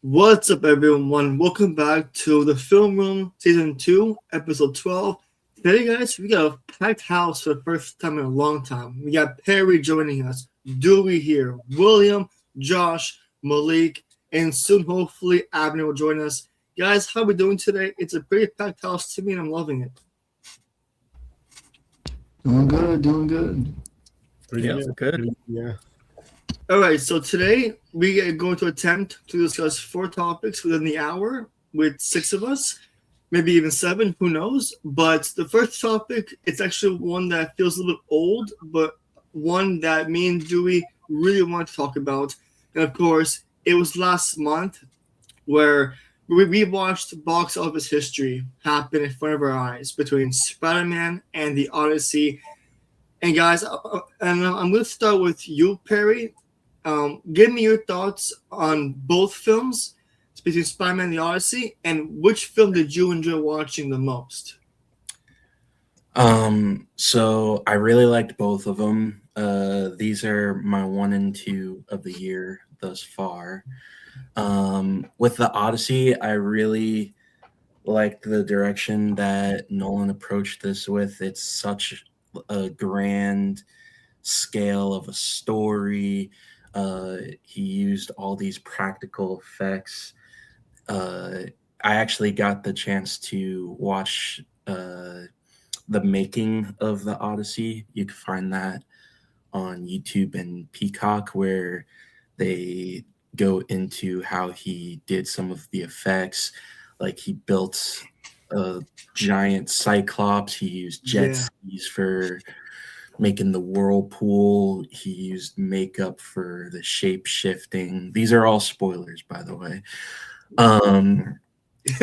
What's up, everyone? Welcome back to the Film Room Season 2, Episode 12. Today, guys, we got a packed house for the first time in a long time. We got Perry joining us, Dewey here, William, Josh, Malik, and soon, hopefully, Abner will join us. Guys, how are we doing today? It's a pretty packed house to me, and I'm loving it. Doing good, doing good. Yeah, good. Yeah. All right, so today we are going to attempt to discuss 4 topics within the hour with 6 of us, maybe even 7, who knows. But the first topic, it's actually one that feels a little bit old, but one that me and Dewey really want to talk about. And of course, it was last month where we watched box office history happen in front of our eyes between Spider-Man and The Odyssey. And guys, I'm going to start with you, Perry. Give me your thoughts on both films, between Spider-Man and The Odyssey, and which film did you enjoy watching the most? So I really liked both of them. These are my 1 and 2 of the year thus far. With The Odyssey, I really liked the direction that Nolan approached this with. It's such a grand scale of a story. He used all these practical effects. I actually got the chance to watch the making of The Odyssey. You can find that on YouTube and Peacock, where they go into how he did some of the effects. Like, he built a giant cyclops. He used jet skis for making the whirlpool. He used makeup for the shape shifting. These are all spoilers, by the way.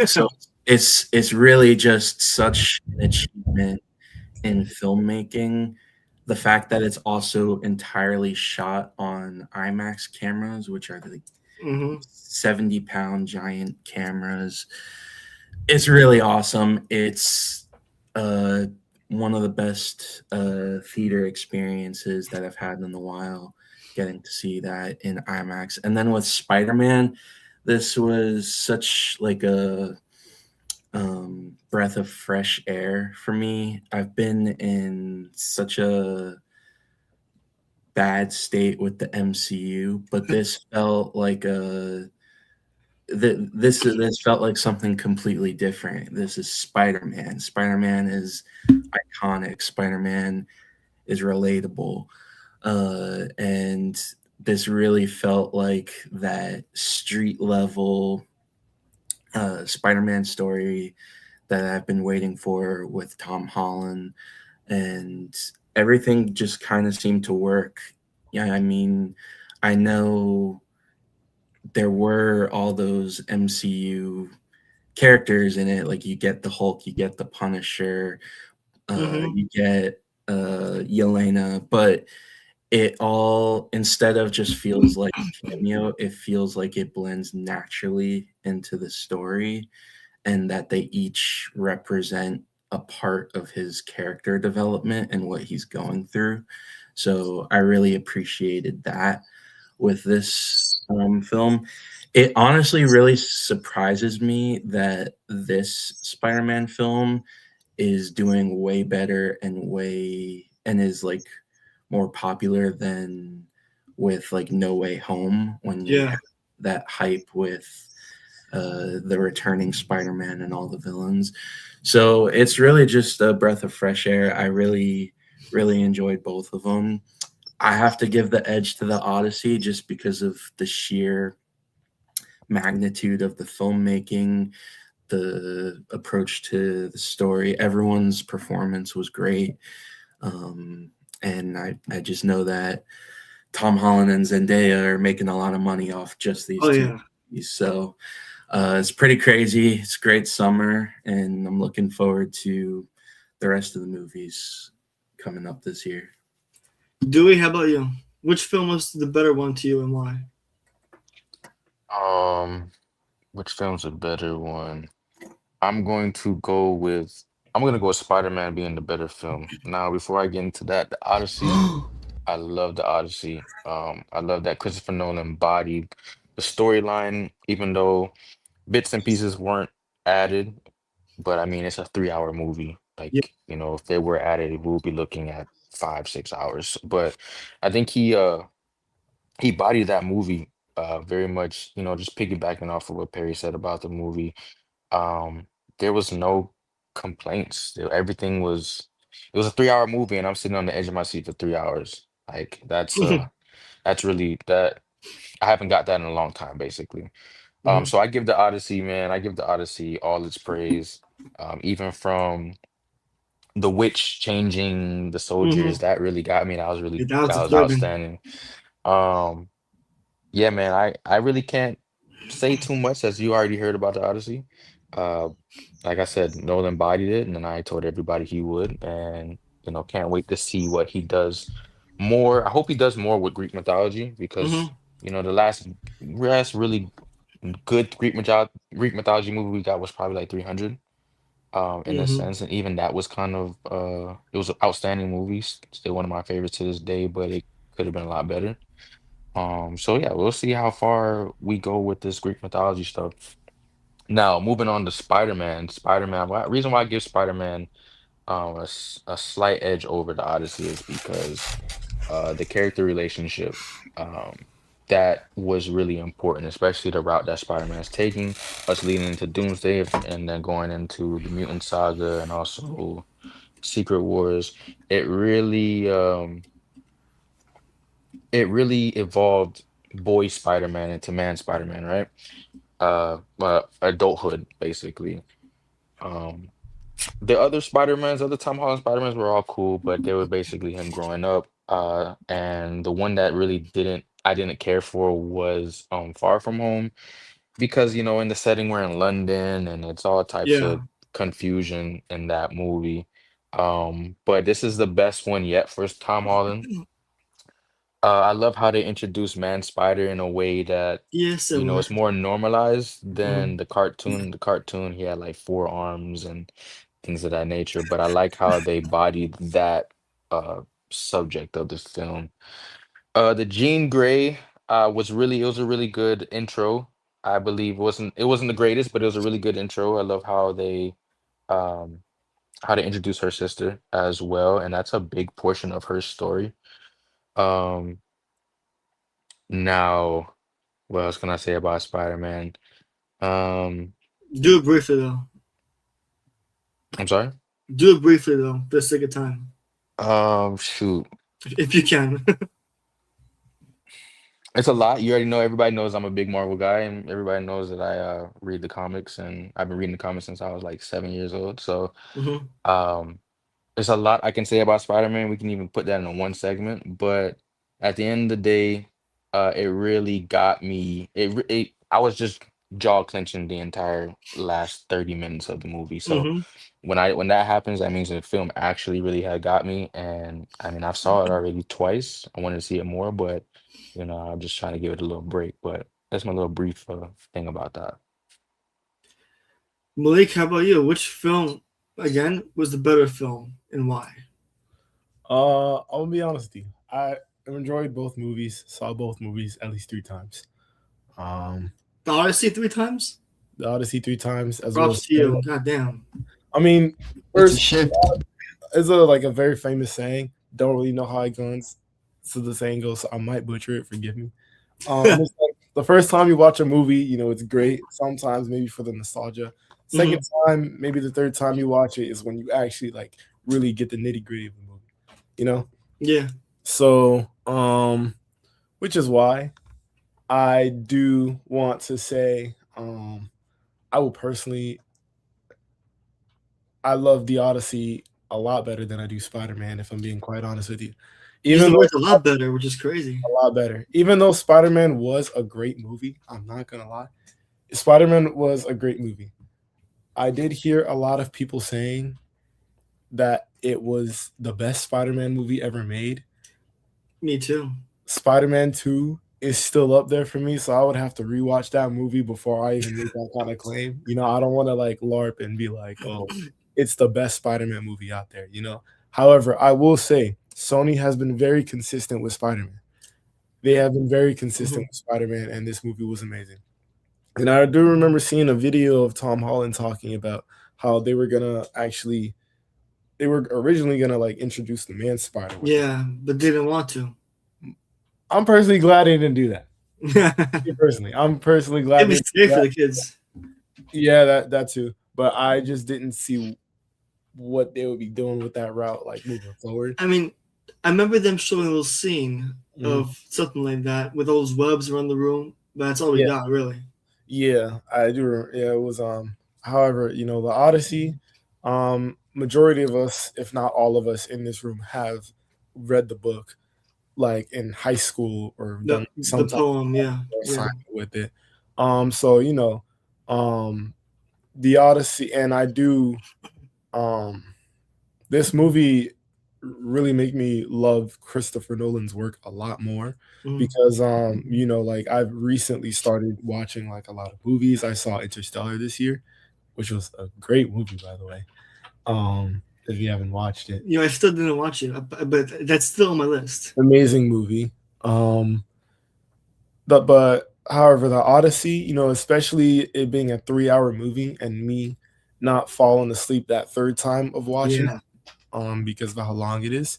So it's really just such an achievement in filmmaking. The fact that it's also entirely shot on IMAX cameras, which are the 70-pound giant cameras. It's really awesome. It's one of the best theater experiences that I've had in a while, getting to see that in IMAX. And then with Spider-Man, this was such like a breath of fresh air for me. I've been in such a bad state with the MCU, but this felt like this felt like something completely different. This is Spider-Man. Spider-Man is iconic. Spider-Man is relatable. And this really felt like that street level Spider-Man story that I've been waiting for with Tom Holland. And everything just kind of seemed to work. Yeah, I mean, I know there were all those MCU characters in it. Like, you get the Hulk, you get the Punisher, you get Yelena, but it all, instead of just feels like a cameo, it feels like it blends naturally into the story, and that they each represent a part of his character development and what he's going through. So I really appreciated that with this film. It honestly really surprises me that this Spider-Man film is doing way better and is like more popular than with like No Way Home, when you have that hype with the returning Spider-Man and all the villains. So it's really just a breath of fresh air. I really enjoyed both of them. I have to give the edge to The Odyssey just because of the sheer magnitude of the filmmaking, the approach to the story. Everyone's performance was great. And I just know that Tom Holland and Zendaya are making a lot of money off just these two movies. So it's pretty crazy. It's a great summer, and I'm looking forward to the rest of the movies coming up this year. Dewey, how about you? Which film was the better one to you, and why? Which film's a better one? I'm going to go with Spider-Man being the better film. Now, before I get into that, The Odyssey, I love The Odyssey. I love that Christopher Nolan body the storyline, even though bits and pieces weren't added, but I mean, it's a 3 hour movie. Yeah. Like, if they were added, we'll be looking at 5, 6 hours. But I think he bodied that movie very much, just piggybacking off of what Perry said about the movie. Um, there was no complaints. Everything was it was a 3 hour movie, and I'm sitting on the edge of my seat for 3 hours. Like that's really that I haven't got that in a long time, basically. Mhm. So I give the Odyssey, man, I give the Odyssey all its praise. Even from the witch changing the soldiers, Mhm. that really got me. Yeah, that was That was disturbing. outstanding. Um, yeah, man, I really can't say too much as you already heard about the Odyssey. Uh, like I said, Nolan bodied it, and then I told everybody he would, and can't wait to see what he does more. I hope he does more with Greek mythology because Mhm. the last really good Greek mythology movie we got was probably like 300 in a Mhm. sense, and even that was kind of it was an outstanding movie, still one of my favorites to this day, but it could have been a lot better. So yeah, we'll see how far we go with this Greek mythology stuff. Now, moving on to Spider-Man. Spider-Man, reason why I give Spider-Man a slight edge over the Odyssey is because the character relationship um that was really important, especially the route that Spider-Man's taking, us leading into Doomsday and then going into the Mutant Saga and also Secret Wars. It really evolved boy Spider-Man into man Spider-Man, right? Adulthood, basically. Um, the other Spider-Mans, other Tom Holland Spider-Mans were all cool, but they were basically him growing up. And the one that really I didn't care for was Far From Home because, in the setting we're in London and it's all types Yeah. of confusion in that movie. But this is the best one yet for Tom Holland. I love how they introduced Man Spider in a way that, Yeah, similar. it's more normalized than Mhm. the cartoon. The cartoon, he had like four arms and things of that nature. But I like how they bodied that uh subject of the film. The Jean Grey it was a really good intro. I believe it wasn't the greatest, but it was a really good intro. I love um how they introduce her sister as well, and that's a big portion of her story. Um Now, what else can I say about Spider-Man? Um, Do it briefly though. I'm sorry. Do it briefly though, for the sake of time, Shoot. if you can. It's a lot. You already know, everybody knows I'm a big Marvel guy, and everybody knows that I read the comics, and I've been reading the comics since I was like 7 years old. So, Mhm. um, there's a lot I can say about Spider-Man. We can even put that in one segment, but at the end of the day, it really got me. I was just jaw clenching the entire last 30 minutes of the movie. So Mhm. when that happens, that means the film actually really had got me. And I mean, I've saw it already twice. I wanted to see it more, but I'm just trying to give it a little break. But that's my little brief thing about that. Malik, how about you? Which film again was the better film and why? I'll be honest with you. I enjoyed both movies. Saw both movies at least 3 times. Um, The Odyssey 3 times? the Odyssey 3 times, as well as Props to you. Spider-Man. God damn. I mean, It's a first shift. is a very famous saying. Don't really know how it goes. So the saying goes. So I might butcher it. Forgive me. It's like the first time you watch a movie, it's great. Sometimes maybe for the nostalgia. Second Mhm. time, maybe the third time you watch it is when you actually like really get the nitty gritty of the movie. You know. Yeah. So, which is why I do want to say, I will personally, I love the Odyssey a lot better than I do Spider Man. If I'm being quite honest with you, Use even the though words a lot better, which is crazy. a lot better, even though Spider Man was a great movie, I'm not gonna lie, Spider Man was a great movie. I did hear a lot of people saying that it was the best Spider Man movie ever made. Me too. Spider-Man 2 is still up there for me, so I would have to rewatch that movie before I even make that kind of claim. I don't want to like LARP and be like, oh, it's the best Spider-Man movie out there. However, I will say Sony has been very consistent with Spider-Man. they have been very consistent with Spider-Man, and this movie was amazing. And I do remember seeing a video of Tom Holland talking about how they were originally gonna like introduce the Man Spider. Yeah, but they didn't want to. I'm personally glad they didn't do that. I'm personally glad. It was safe for the kids. Yeah, that too. But I just didn't see what they would be doing with that route, like moving forward. I mean, I remember them showing a little scene of something like that with those webs around the room, but that's all we got, really. Yeah, I do remember. Yeah, it was however, the Odyssey, majority of us, if not all of us in this room, have read the book like in high school or done some the poem, with it. So the Odyssey, and I do this movie really make me love Christopher Nolan's work a lot more because like I've recently started watching like a lot of movies. I saw Interstellar this year, which was a great movie, by the way. If you haven't watched it, I still didn't watch it, but that's still on my list. Amazing movie. But however, the Odyssey, especially it being a 3-hour movie and me not falling asleep that third time of watching it, because of how long it is,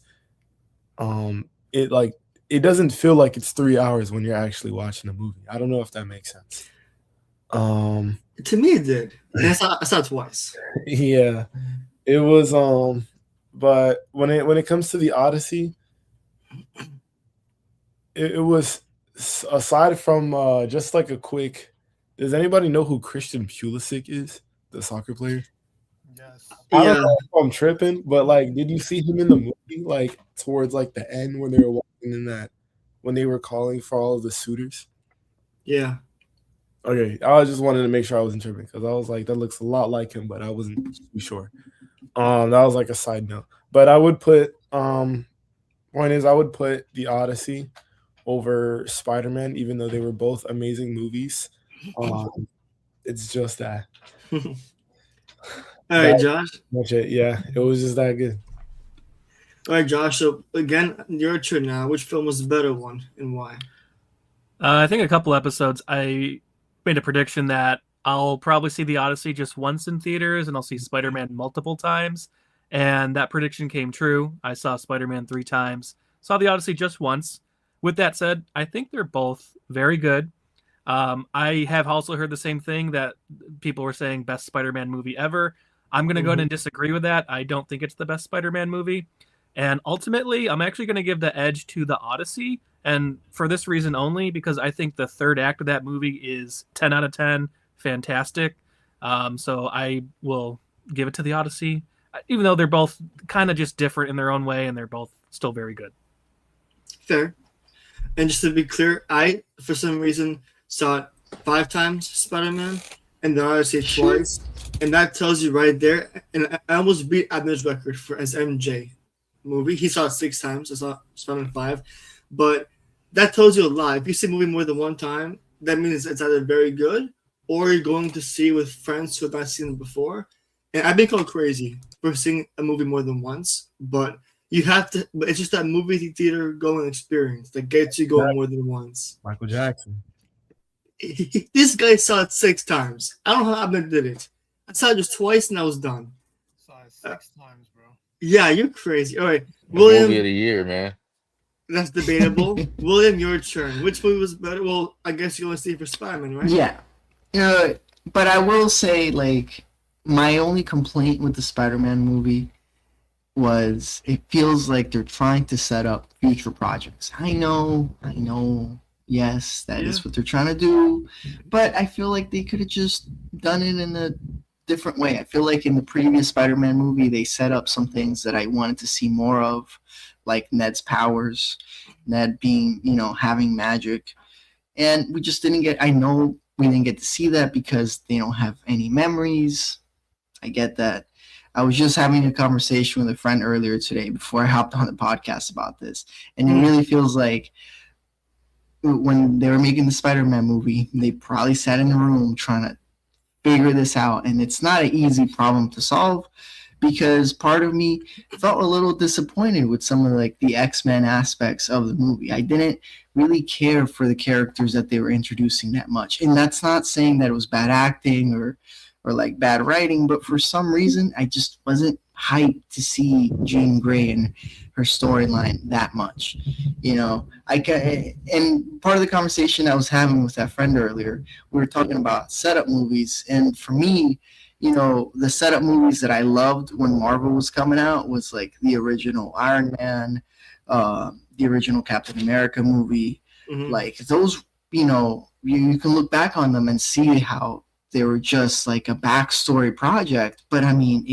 it doesn't feel like it's 3 hours when you're actually watching a movie. I don't know if that makes sense. To me, it did. And I saw it twice. Yeah, it was. But when it comes to the Odyssey, it was, aside from just like a quick. Does anybody know who Christian Pulisic is? The soccer player. Yes. I don't know if I'm tripping, but like, did you see him in the movie? Like towards like the end when they were walking in that, when they were calling for all of the suitors. Yeah. Okay, I just wanted to make sure I wasn't tripping because I was like, that looks a lot like him, but I wasn't too sure. That was like a side note, but I would put point is I would put the Odyssey over Spider-Man, even though they were both amazing movies. It's just that. All right, Josh. Much it, yeah, it was just that good. All right, Josh. So again, your turn now. Which film was the better one and why? I think a couple episodes I made a prediction that I'll probably see the Odyssey just once in theaters and I'll see Spider-Man multiple times. And that prediction came true. I saw Spider-Man 3 times, saw the Odyssey just once. With that said, I think they're both very good. I have also heard the same thing that people were saying best Spider-Man movie ever. I'm going to go ahead and disagree with that. I don't think it's the best Spider-Man movie. And ultimately, I'm actually going to give the edge to the Odyssey. And for this reason only, because I think the third act of that movie is 10 out of 10. Fantastic. So I will give it to the Odyssey, even though they're both kind of just different in their own way, and they're both still very good. Fair. And just to be clear, I, for some reason, saw it 5 times, Spider-Man, and the Odyssey twice. And that tells you right there. And I almost beat Abner's record for as MJ movie. He saw it 6 times. I saw Spider-Man 5. But that tells you a lot. If you see a movie more than one time, that means it's either very good or you're going to see with friends who have not seen it before. And I've been called crazy for seeing a movie more than once. But you have to. But it's just that movie theater going experience that gets you going more than once. Michael Jackson. This guy saw it 6 times. I don't know how Abner did it. I saw it just twice and I was done. Saw it 6 times, bro. Yeah, you're crazy. All right, William. Movie of the year, man. That's debatable. William, your turn. Which movie was better? Well, I guess you want to see for Spider-Man, right? Yeah. But I will say, like, my only complaint with the Spider-Man movie was it feels like they're trying to set up future projects. I know. Yes, that is what they're trying to do. But I feel like they could have just done it in a different way. I feel like in the previous Spider-Man movie, they set up some things that I wanted to see more of, like Ned's powers, Ned being, having magic. And we just didn't get, I know we didn't get to see that because they don't have any memories. I get that. I was just having a conversation with a friend earlier today before I hopped on the podcast about this. And it really feels like when they were making the Spider-Man movie, they probably sat in the room trying to figure this out. And it's not an easy problem to solve because part of me felt a little disappointed with some of like the X-Men aspects of the movie. I didn't really care for the characters that they were introducing that much. And that's not saying that it was bad acting or like bad writing, but for some reason I just wasn't hyped to see Jean Grey and her storyline that much. And part of the conversation I was having with that friend earlier, we were talking about setup movies, and for me, the setup movies that I loved when Marvel was coming out was like the original Iron Man, the original Captain America movie. Mhm. Like those, you can look back on them and see how they were just like a backstory project. But I mean,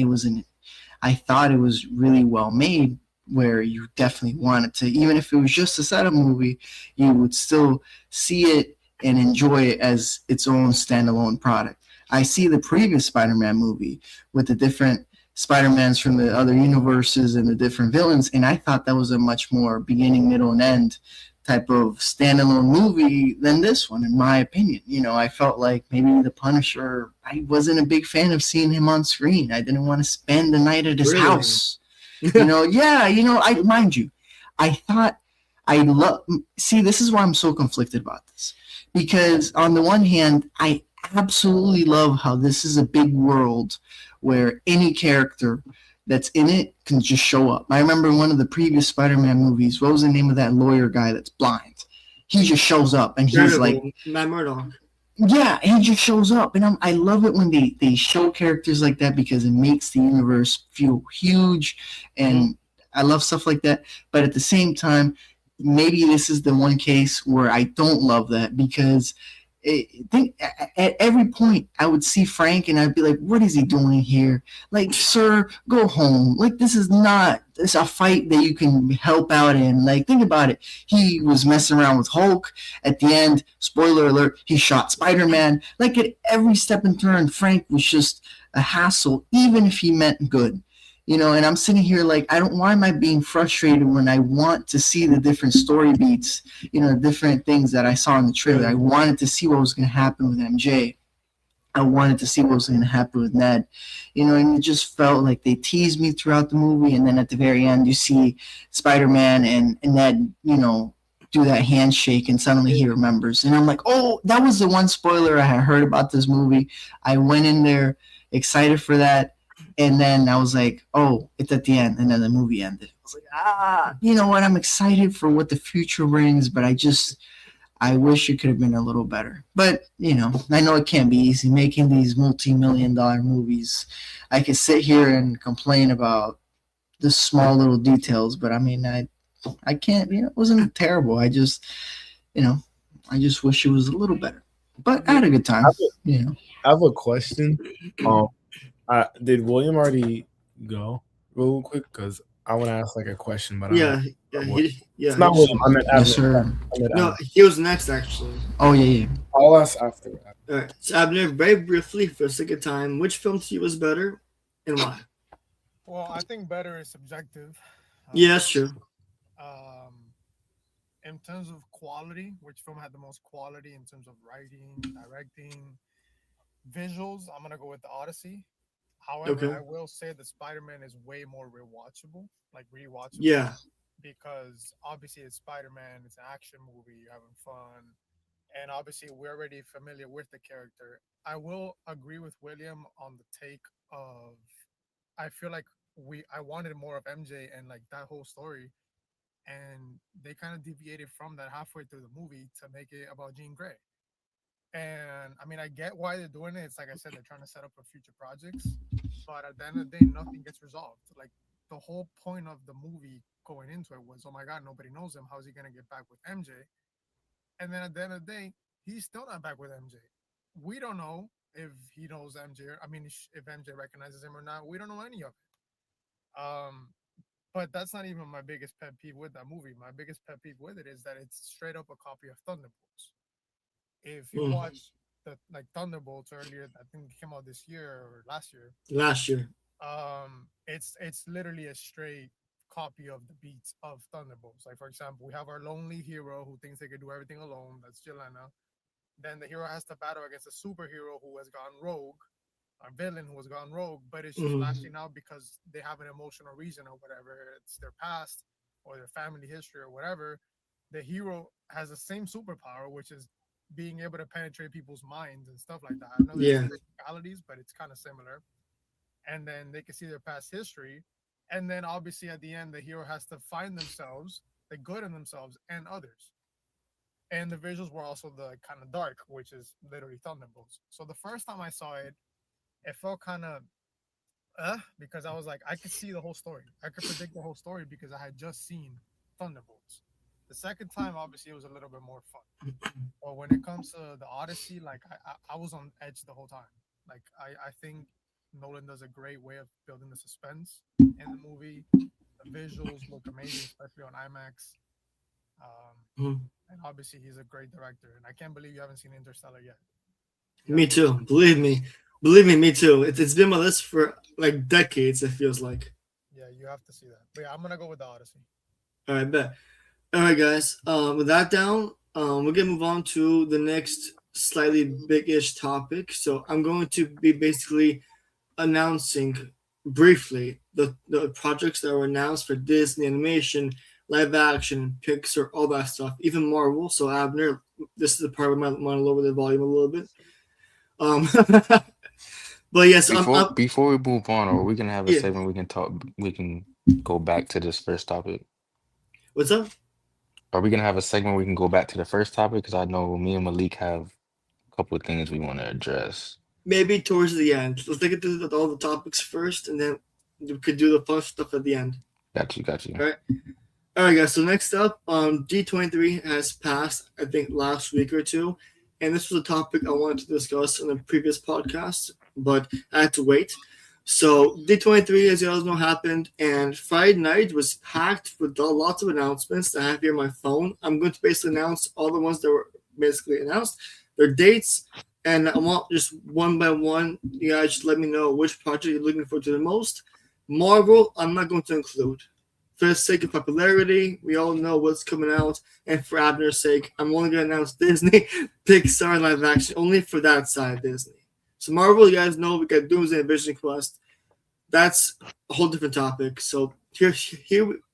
I thought it was really well made, where you definitely wanted to, even if it was just a setup movie, you would still see it and enjoy it as its own standalone product. I see the previous Spider-Man movie with the different Spider-Mans from the other universes and the different villains, and I thought that was a much more beginning, middle, and end type of standalone movie than this one, in my opinion. I felt like maybe the Punisher, I wasn't a big fan of seeing him on screen. I didn't want to spend the night at his Really? house. I mind you, I thought I love. See, this is why I'm so conflicted about this, because on the one hand, I absolutely love how this is a big world where any character that's in it can just show up. I remember in one of the previous Spider-Man movies, what was the name of that lawyer guy that's blind? He just shows up and he's like, Matt Murdock. yeah, he just shows up, and I love it when they show characters like that, because it makes the universe feel huge, and I love stuff like that. But at the same time, maybe this is the one case where I don't love that, because at every point I would see Frank and I'd be like, what is he doing here? Like, sir, go home. Like, this is a fight that you can help out in. Like, think about it. He was messing around with Hulk. At the end, spoiler alert, he shot Spider-Man. Like, at every step and turn, Frank was just a hassle, even if he meant good. And I'm sitting here like, why am I being frustrated when I want to see the different story beats, different things that I saw in the trailer. I wanted to see what was going to happen with MJ. I wanted to see what was going to happen with Ned, and it just felt like they teased me throughout the movie. And then at the very end, you see Spider-Man and Ned, do that handshake, and suddenly he remembers. And I'm like, oh, that was the one spoiler I had heard about this movie. I went in there excited for that. And then I was like, oh, it's at the end. And then the movie ended. I was like, you know what? I'm excited for what the future brings, but I wish it could have been a little better. But, I know it can't be easy making these multi-million-dollar movies. I could sit here and complain about the small little details, but I mean, I can't, it wasn't terrible. I just wish it was a little better. But I had a good time, I have a question. Did William already go real quick? Because I want to ask like a question, but it's not William. I meant yes, sir. No, he was next actually. Oh yeah. I'll ask after. All right, so Abner, very briefly for the sake of time, which film to you was better, and why? Well, I think better is subjective. Yeah, that's true. In terms of quality, which film had the most quality in terms of writing, directing, visuals, I'm gonna go with The Odyssey. However, I will say that Spider-Man is way more rewatchable, like rewatchable. Yeah. Because obviously it's Spider-Man, it's an action movie, you're having fun, and obviously we're already familiar with the character. I will agree with William on the take of, I feel like I wanted more of MJ and like that whole story, and they kind of deviated from that halfway through the movie to make it about Jean Grey. And I mean, I get why they're doing it. It's like I said, they're trying to set up for future projects. But at the end of the day, nothing gets resolved. Like, the whole point of the movie going into it was, oh my God, nobody knows him. How's he going to get back with MJ? And then at the end of the day, he's still not back with MJ. We don't know if he knows MJ. I mean, if MJ recognizes him or not. We don't know any of it. But that's not even my biggest pet peeve with that movie. My biggest pet peeve with it is that it's straight up a copy of Thunderbolts. If you watch the Thunderbolts earlier, I think it came out this year or last year. It's literally a straight copy of the beats of Thunderbolts. Like, for example, we have our lonely hero who thinks they can do everything alone. That's Jelena. Then the hero has to battle against a superhero who has gone rogue, a villain who has gone rogue, but it's just lashing out because they have an emotional reason or whatever. It's their past or their family history or whatever. the hero has the same superpower, which is being able to penetrate people's minds and stuff like that. I know there's Yeah. different technicalities, but it's kind of similar. And then they can see their past history. And then obviously at the end, the hero has to find themselves, the good in themselves and others. And the visuals were also the kind of dark, which is literally Thunderbolts. So the first time I saw it, it felt kind of because I was like, I could see the whole story. I could predict the whole story because I had just seen Thunderbolts. The second time, obviously, it was a little bit more fun. But when it comes to the Odyssey, like I was on edge the whole time. Like I think Nolan does a great way of building the suspense in the movie. The visuals look amazing, especially on IMAX. And obviously, he's a great director. And I can't believe you haven't seen Interstellar yet. Me too. Believe me, me too. It's been on my list for like decades. It feels like. Yeah, you have to see that. But yeah, I'm gonna go with the Odyssey. All right, bet. All right, guys. With that down, we're gonna move on to the next slightly big-ish topic. So I'm going to be basically announcing briefly the projects that were announced for Disney animation, live action, Pixar, all that stuff, even Marvel. So Abner, this is the part where I might lower the volume a little bit. But yes, before we move on, or we can have a Yeah. segment we can talk. We can go back to this first topic. What's up? Are we gonna have a segment we can go back to the first topic? Because I know me and Malik have a couple of things we want to address. Maybe towards the end. Let's take it through all the topics first, and then we could do the fun stuff at the end. Got you. All right. All right, guys. So next up, D23 has passed, I think, last week or two, and this was a topic I wanted to discuss in a previous podcast, but I had to wait. So D23, as you all know, happened, and Friday night was packed with lots of announcements that I have here on my phone. I'm going to basically announce all the ones that were basically announced, their dates, and I want just one by one, you guys just let me know which project you're looking forward to the most. Marvel, I'm not going to include. For the sake of popularity, we all know what's coming out, and for Abner's sake, I'm only going to announce Disney, Pixar, live action, only for that side of Disney. So Marvel, you guys know we got Doomsday and Vision Quest. That's a whole different topic. So here,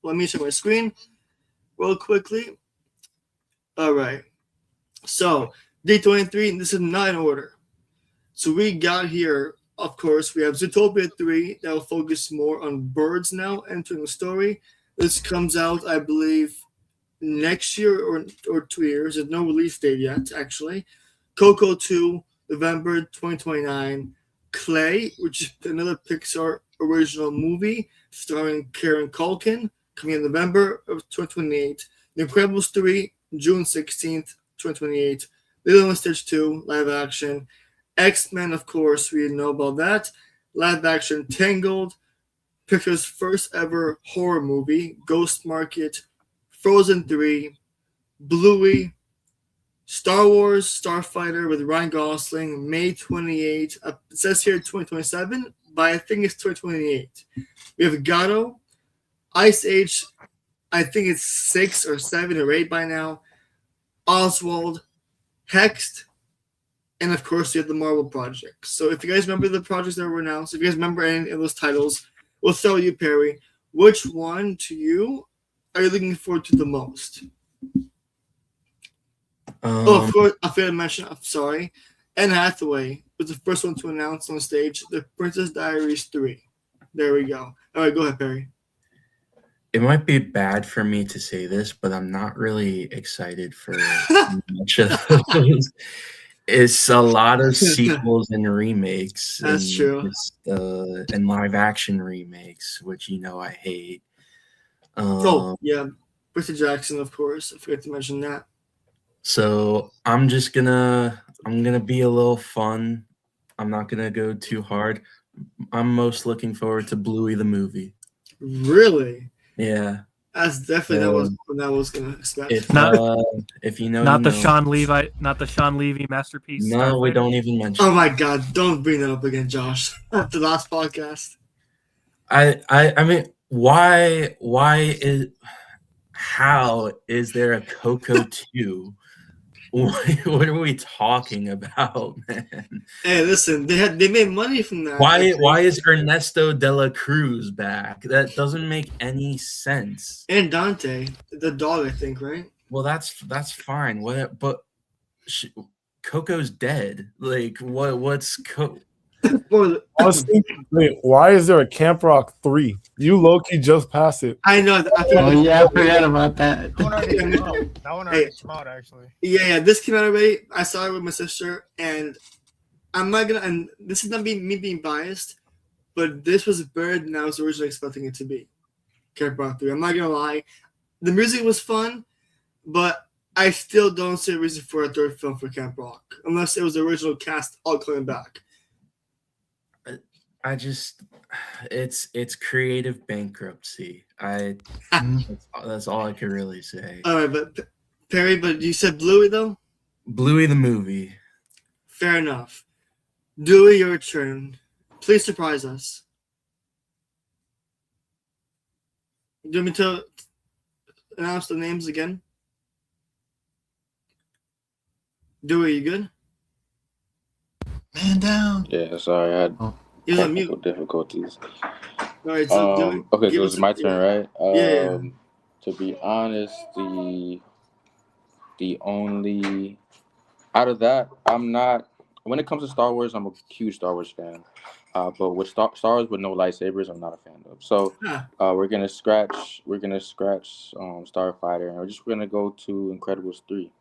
let me share my screen real quickly. All right. So D23, this is not in order. So we got here, of course, we have Zootopia 3 that will focus more on birds now entering the story. This comes out, I believe, next year or 2 years. There's no release date yet, actually. Coco 2, November 2029. Clay, which is another Pixar original movie starring Karen Culkin, coming in November of 2028. The Incredibles 3, June 16th, 2028. Lilo and Stitch 2, live action. X-Men, of course, we know about that. Live action Tangled. Pixar's first ever horror movie, Ghost Market. Frozen 3, Bluey. Star Wars Starfighter with Ryan Gosling, May 28. It says here 2027, but I think it's 2028. We have Gato, Ice Age, I think it's 6 or 7 or 8 by now. Oswald, Hexed, and of course you have the Marvel projects. So if you guys remember the projects that were announced, if you guys remember any of those titles, we'll start with you, Perry. Which one to you are you looking forward to the most? Of course, I failed to mention, I'm sorry, Anne Hathaway was the first one to announce on stage The Princess Diaries 3. There we go. All right, go ahead, Perry. It might be bad for me to say this, but I'm not really excited for much of those. It's a lot of sequels and remakes. That's true. And live action remakes, which I hate. Yeah, Percy Jackson, of course. I forgot to mention that. So I'm gonna be a little fun. I'm not gonna go too hard. I'm most looking forward to Bluey the movie. Really? Yeah. That's definitely what I was gonna expect. If you know, not the Sean Levy masterpiece. No, we don't even mention. Oh my God! Don't bring that up again, Josh. The last podcast. I mean, how is there a Coco 2? What are we talking about, man? Hey, listen, they made money from that. Why is Ernesto de la Cruz back? That doesn't make any sense. And Dante, the dog, I think, right? Well, that's fine. But Coco's dead. Like, what's Well, Honestly, wait, why is there a Camp Rock 3? You low-key just passed it. I know. Oh yeah, I forgot about that. That one already came out. That one already came out, actually. Yeah, this came out already. I saw it with my sister, and I'm not gonna. And this is not me being biased, but this was better than I was originally expecting it to be. Camp Rock 3. I'm not gonna lie. The music was fun, but I still don't see a reason for a third film for Camp Rock unless it was the original cast all coming back. it's creative bankruptcy. That's all I can really say. All right, but Perry, but you said Bluey though. Bluey the movie. Fair enough. Dewey, your turn. Please surprise us. Do you want me to announce the names again? Dewey, you good? Man down. Yeah, sorry, I had He's on mute. technical difficulties. All right, so Dewey, Okay, give so us it's my turn, right? Yeah. To be honest, the only out of that, I'm not. When it comes to Star Wars, I'm a huge Star Wars fan. But with Star Wars with no lightsabers, I'm not a fan of. So we're gonna scratch Starfighter, and we're just gonna go to Incredibles 3.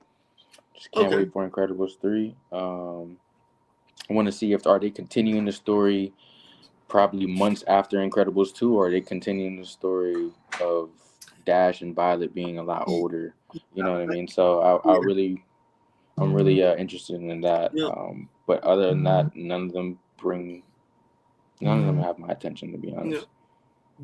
Just can't wait for Incredibles 3. I want to see if are they continuing the story probably months after Incredibles 2, or are they continuing the story of Dash and Violet being a lot older? You know what I mean? So I'm really interested in that. But other than that, none of them have my attention, to be honest.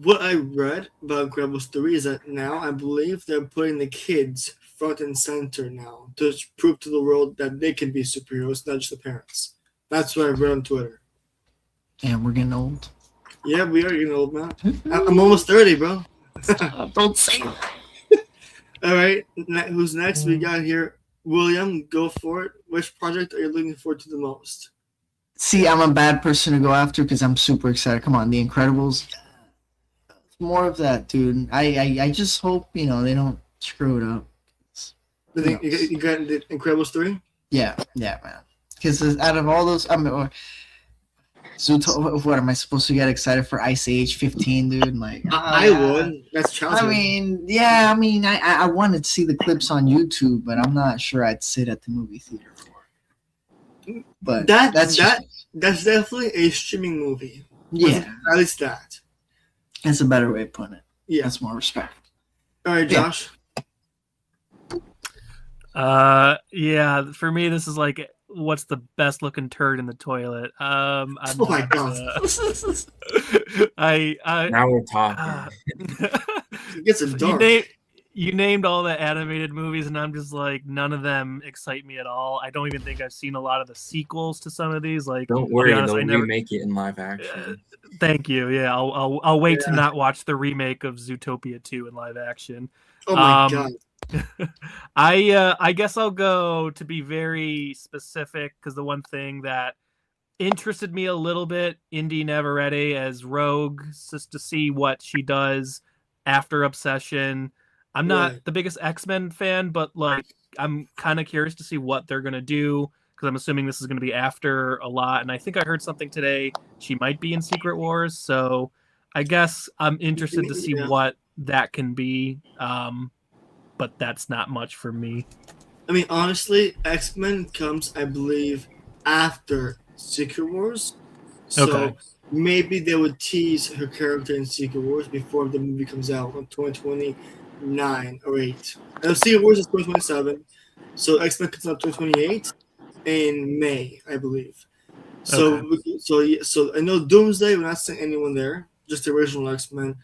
What I read about Incredibles 3 is that now I believe they're putting the kids front and center now to prove to the world that they can be superheroes, not just the parents. That's what I read on Twitter. And we're getting old. Yeah, we are getting old, man. I'm almost 30, bro. Don't say that. All right, who's next? We got here William. Go for it. Which project are you looking forward to the most? See, I'm a bad person to go after because I'm super excited. Come on, The Incredibles. More of that, dude. I just hope, they don't screw it up. You got the Incredibles 3? Yeah, man. Because out of all those, what am I supposed to get excited for? Ice Age 15, dude? Like, I would. That's challenging. I wanted to see the clips on YouTube, but I'm not sure I'd sit at the movie theater for it. But that's definitely a streaming movie. Yeah, at least that. That's a better way of putting it. Yeah, that's more respect. All right, Josh. Yeah, for me, this is like, what's the best looking turd in the toilet? Oh my god! Now we're talking. It gets dark. You named all the animated movies, and I'm just like, none of them excite me at all. I don't even think I've seen a lot of the sequels to some of these. Like, don't worry, they'll remake it in live action. Thank you. Yeah, I'll wait to not watch the remake of Zootopia 2 in live action. Oh my god. I guess I'll go, to be very specific, because the one thing that interested me a little bit, Indy Navarrete as Rogue, just to see what she does after Obsession. I'm not the biggest X-Men fan, but like, I'm kind of curious to see what they're gonna do, because I'm assuming this is gonna be after a lot. And I think I heard something today she might be in Secret Wars, so I guess I'm interested to see what that can be. But that's not much for me. I mean, honestly, X-Men comes, I believe, after Secret Wars. So maybe they would tease her character in Secret Wars before the movie comes out in 2029 or 8. And Secret Wars is 2027. So X-Men comes out 2028 in May, I believe. So I know Doomsday, we're not seeing anyone there, just the original X-Men.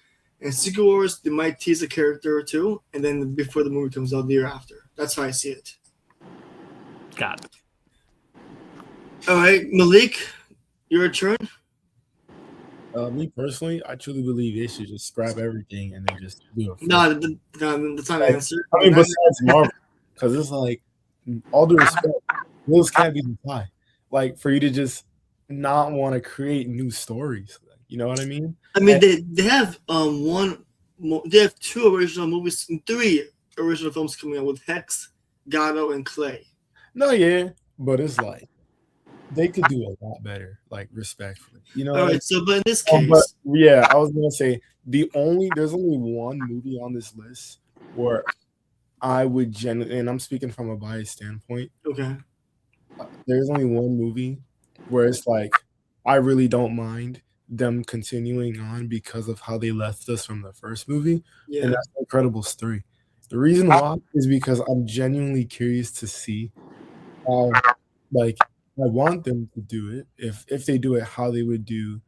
And Secret Wars, they might tease a character or two, and then before the movie comes out the year after. That's how I see it. Got it. All right, Malik, your turn. Me personally, I truly believe they should just scrap everything and then just do it. No, that's not an answer. I mean, besides Marvel, because it's like, all due respect, those can't be the like, for you to just not want to create new stories. You know what I mean? I mean, they have they have 2 original movies and 3 original films coming out with Hex, Gato, and Clay. No, yeah, but it's like they could do a lot better, like respectfully. You know, All like, right, so but in this but case, yeah, I was gonna say there's only one movie on this list where I would genuinely, and I'm speaking from a biased standpoint. okay, There's only one movie where it's like I really don't mind them continuing on because of how they left us from the first movie, yeah, and that's Incredibles 3. The reason why is because I'm genuinely curious to see how, like, I want them to do it if they do it, how they would do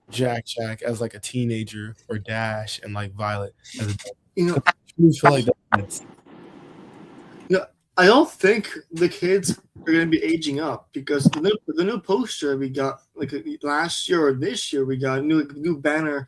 Jack as like a teenager, or Dash and like Violet as a you know, I truly feel like that's I don't think the kids are going to be aging up because the new poster we got like last year or this year we got a new banner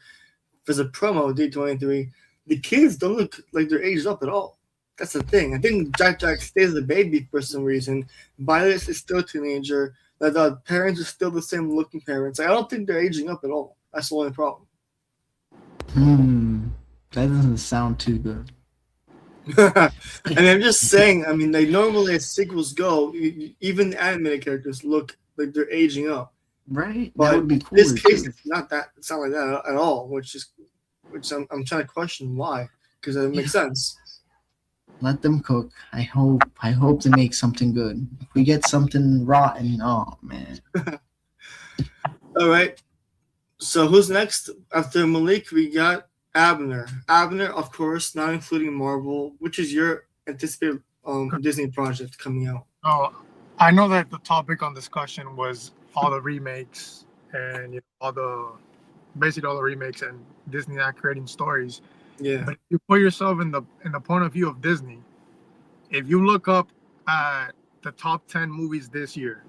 for the promo D23. The kids don't look like they're aged up at all. That's the thing. I think Jack stays a baby for some reason. Violet is still a teenager. The parents are still the same looking parents. I don't think they're aging up at all. That's the only problem. That doesn't sound too good. And I'm just saying, I mean, like normally as sequels go, even the animated characters look like they're aging up. Right? But that would be cool. This case, it's not that. It's not like that at all. Which I'm trying to question why, because it makes sense. Let them cook. I hope they make something good. If we get something rotten, oh man. All right. So who's next after Malik? We got Abner. Abner, of course, not including Marvel. Which is your anticipated Disney project coming out? Oh, I know that the topic on discussion was all the remakes and basically all the remakes and Disney not creating stories. Yeah. But if you put yourself in the point of view of Disney, if you look up at the top 10 movies this year,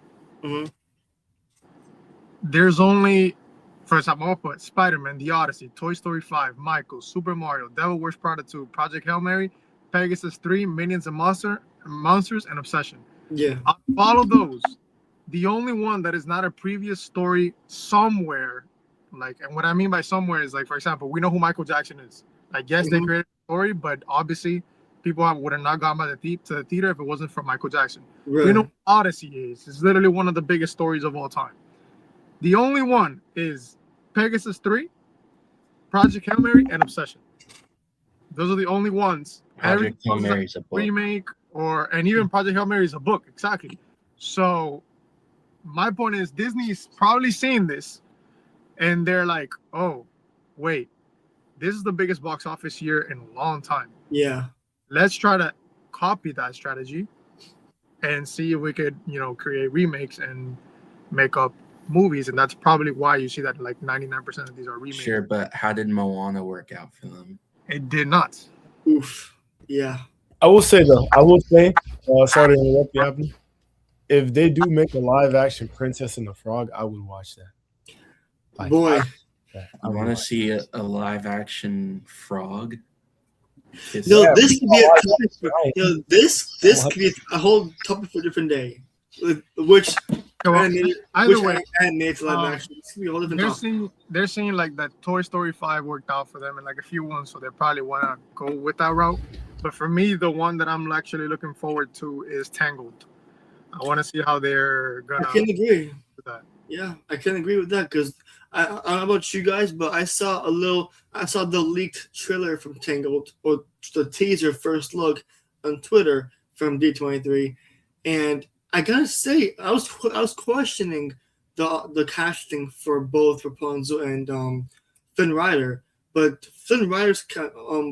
there's only, for example, I'll put Spider-Man, The Odyssey, Toy Story 5, Michael, Super Mario, Devil Wears Prada 2, Project Hail Mary, Pegasus 3, Minions and Monsters, and Obsession. Yeah. Out of all of those, the only one that is not a previous story somewhere, like, and what I mean by somewhere is like, for example, we know who Michael Jackson is. Like, yes, they created a story, but obviously people would have not gone to the theater if it wasn't for Michael Jackson. Really? We know what Odyssey is. It's literally one of the biggest stories of all time. The only one is Pegasus 3, Project Hail Mary, and Obsession. Those are the only ones. Project Hail Mary is a book. Remake, and even Project Hail Mary is a book, exactly. So my point is Disney's probably seeing this, and they're like, oh, wait, this is the biggest box office year in a long time. Yeah. Let's try to copy that strategy and see if we could, create remakes and make up movies. And that's probably why you see that like 99% of these are remakes. Sure, but how did Moana work out for them? It did not. Oof. Yeah. I will say, sorry to interrupt you, Abner. If they do make a live action Princess and the Frog, I would watch that. Like, Boy. I want to see a live action frog. No, this could be a topic for, this could be a whole topic for a different day. Which animated live action. This could be a whole different topic. They're seeing like that Toy Story 5 worked out for them and like a few ones, so they probably want to go with that route. But for me, the one that I'm actually looking forward to is Tangled. I want to see how they're gonna. I can agree with that. Yeah, I can agree with that because I don't know about you guys, but I saw the leaked trailer from Tangled, or the teaser first look on Twitter from D23, and I gotta say I was questioning the casting for both Rapunzel and Finn Rider, but Finn Rider's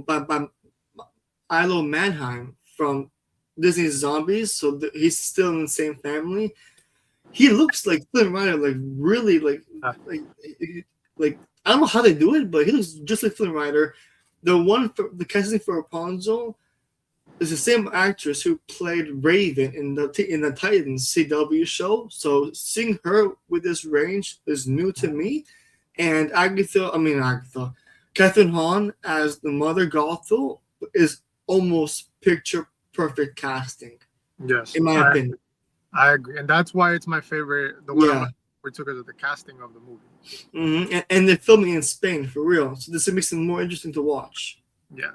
by Ilo Mannheim from Disney's Zombies, so he's still in the same family. He looks like Flynn Rider, like really, like I don't know how they do it, but he looks just like Flynn Rider. The casting for Rapunzel is the same actress who played Raven in the Titans CW show. So seeing her with this range is new to me. And Catherine Hahn as the mother Gothel is almost picture perfect casting. Yes, in my opinion. I agree, and that's why it's my favorite. The one we took as the casting of the movie. And they're filming in Spain for real, so this makes it more interesting to watch. Yeah,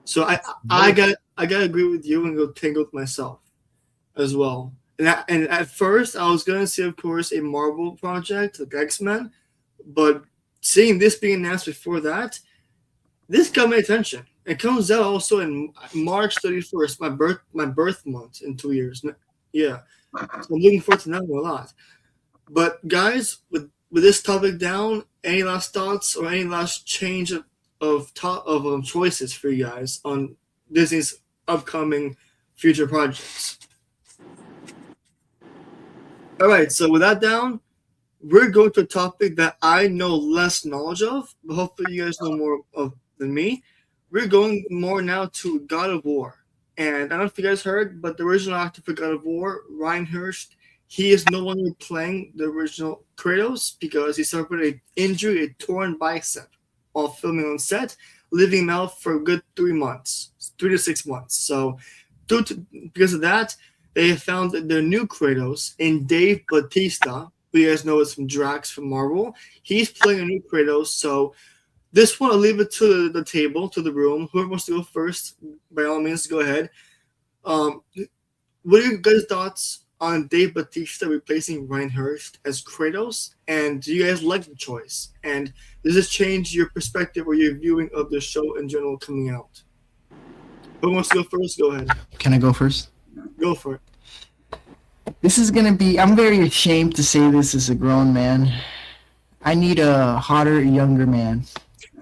So I got to agree with you and go Tangled myself as well. And at first I was gonna say, of course, a Marvel project like X-Men, but seeing this being announced before that, this got my attention. It comes out also in March 31st, my birth month in 2 years. Yeah, so I'm looking forward to that one a lot. But guys, with this topic down, any last thoughts or any last change of choices for you guys on Disney's upcoming future projects? All right, so with that down, we're going to a topic that I know less knowledge of, but hopefully you guys know more of than me. We're going more now to God of War. And I don't know if you guys heard, but the original actor for God of War, Ryan Hurst, he is no longer playing the original Kratos because he suffered an injury, a torn bicep, while filming on set, leaving him out for a good 3 months, 3 to 6 months. So because of that, they have found their new Kratos in Dave Bautista, who you guys know is from Drax from Marvel. He's playing a new Kratos, so this one I'll leave it to the table, to the room. Whoever wants to go first, by all means, go ahead. What are your guys' thoughts on Dave Bautista replacing Ryan Hurst as Kratos? And do you guys like the choice? And does this change your perspective or your viewing of the show in general coming out? Who wants to go first? Go ahead. Can I go first? Go for it. This is going to be, I'm very ashamed to say this as a grown man. I need a hotter, younger man.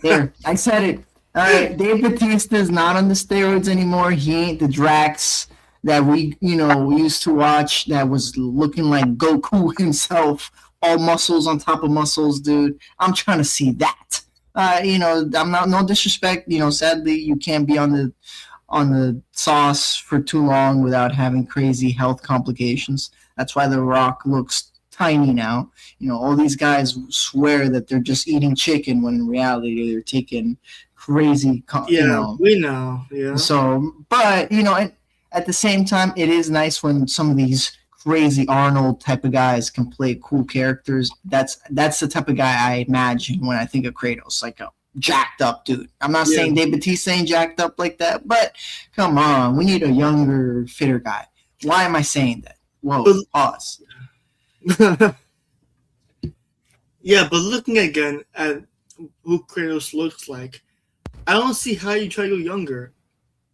There, I said it. All right, Dave Bautista is not on the steroids anymore. He ain't the Drax that we used to watch that was looking like Goku himself, all muscles on top of muscles, dude. I'm trying to see that. I'm not, no disrespect. Sadly, you can't be on the sauce for too long without having crazy health complications. That's why The Rock looks tiny now. All these guys swear that they're just eating chicken when in reality they're taking crazy. We know. Yeah. So, but at the same time, it is nice when some of these crazy Arnold type of guys can play cool characters. That's the type of guy I imagine when I think of Kratos, like a jacked up dude. I'm not saying Dave Bautista ain't jacked up like that, but come on, we need a younger, fitter guy. Why am I saying that? Whoa, pause. Yeah, but looking again at who Kratos looks like, I don't see how you try to go younger.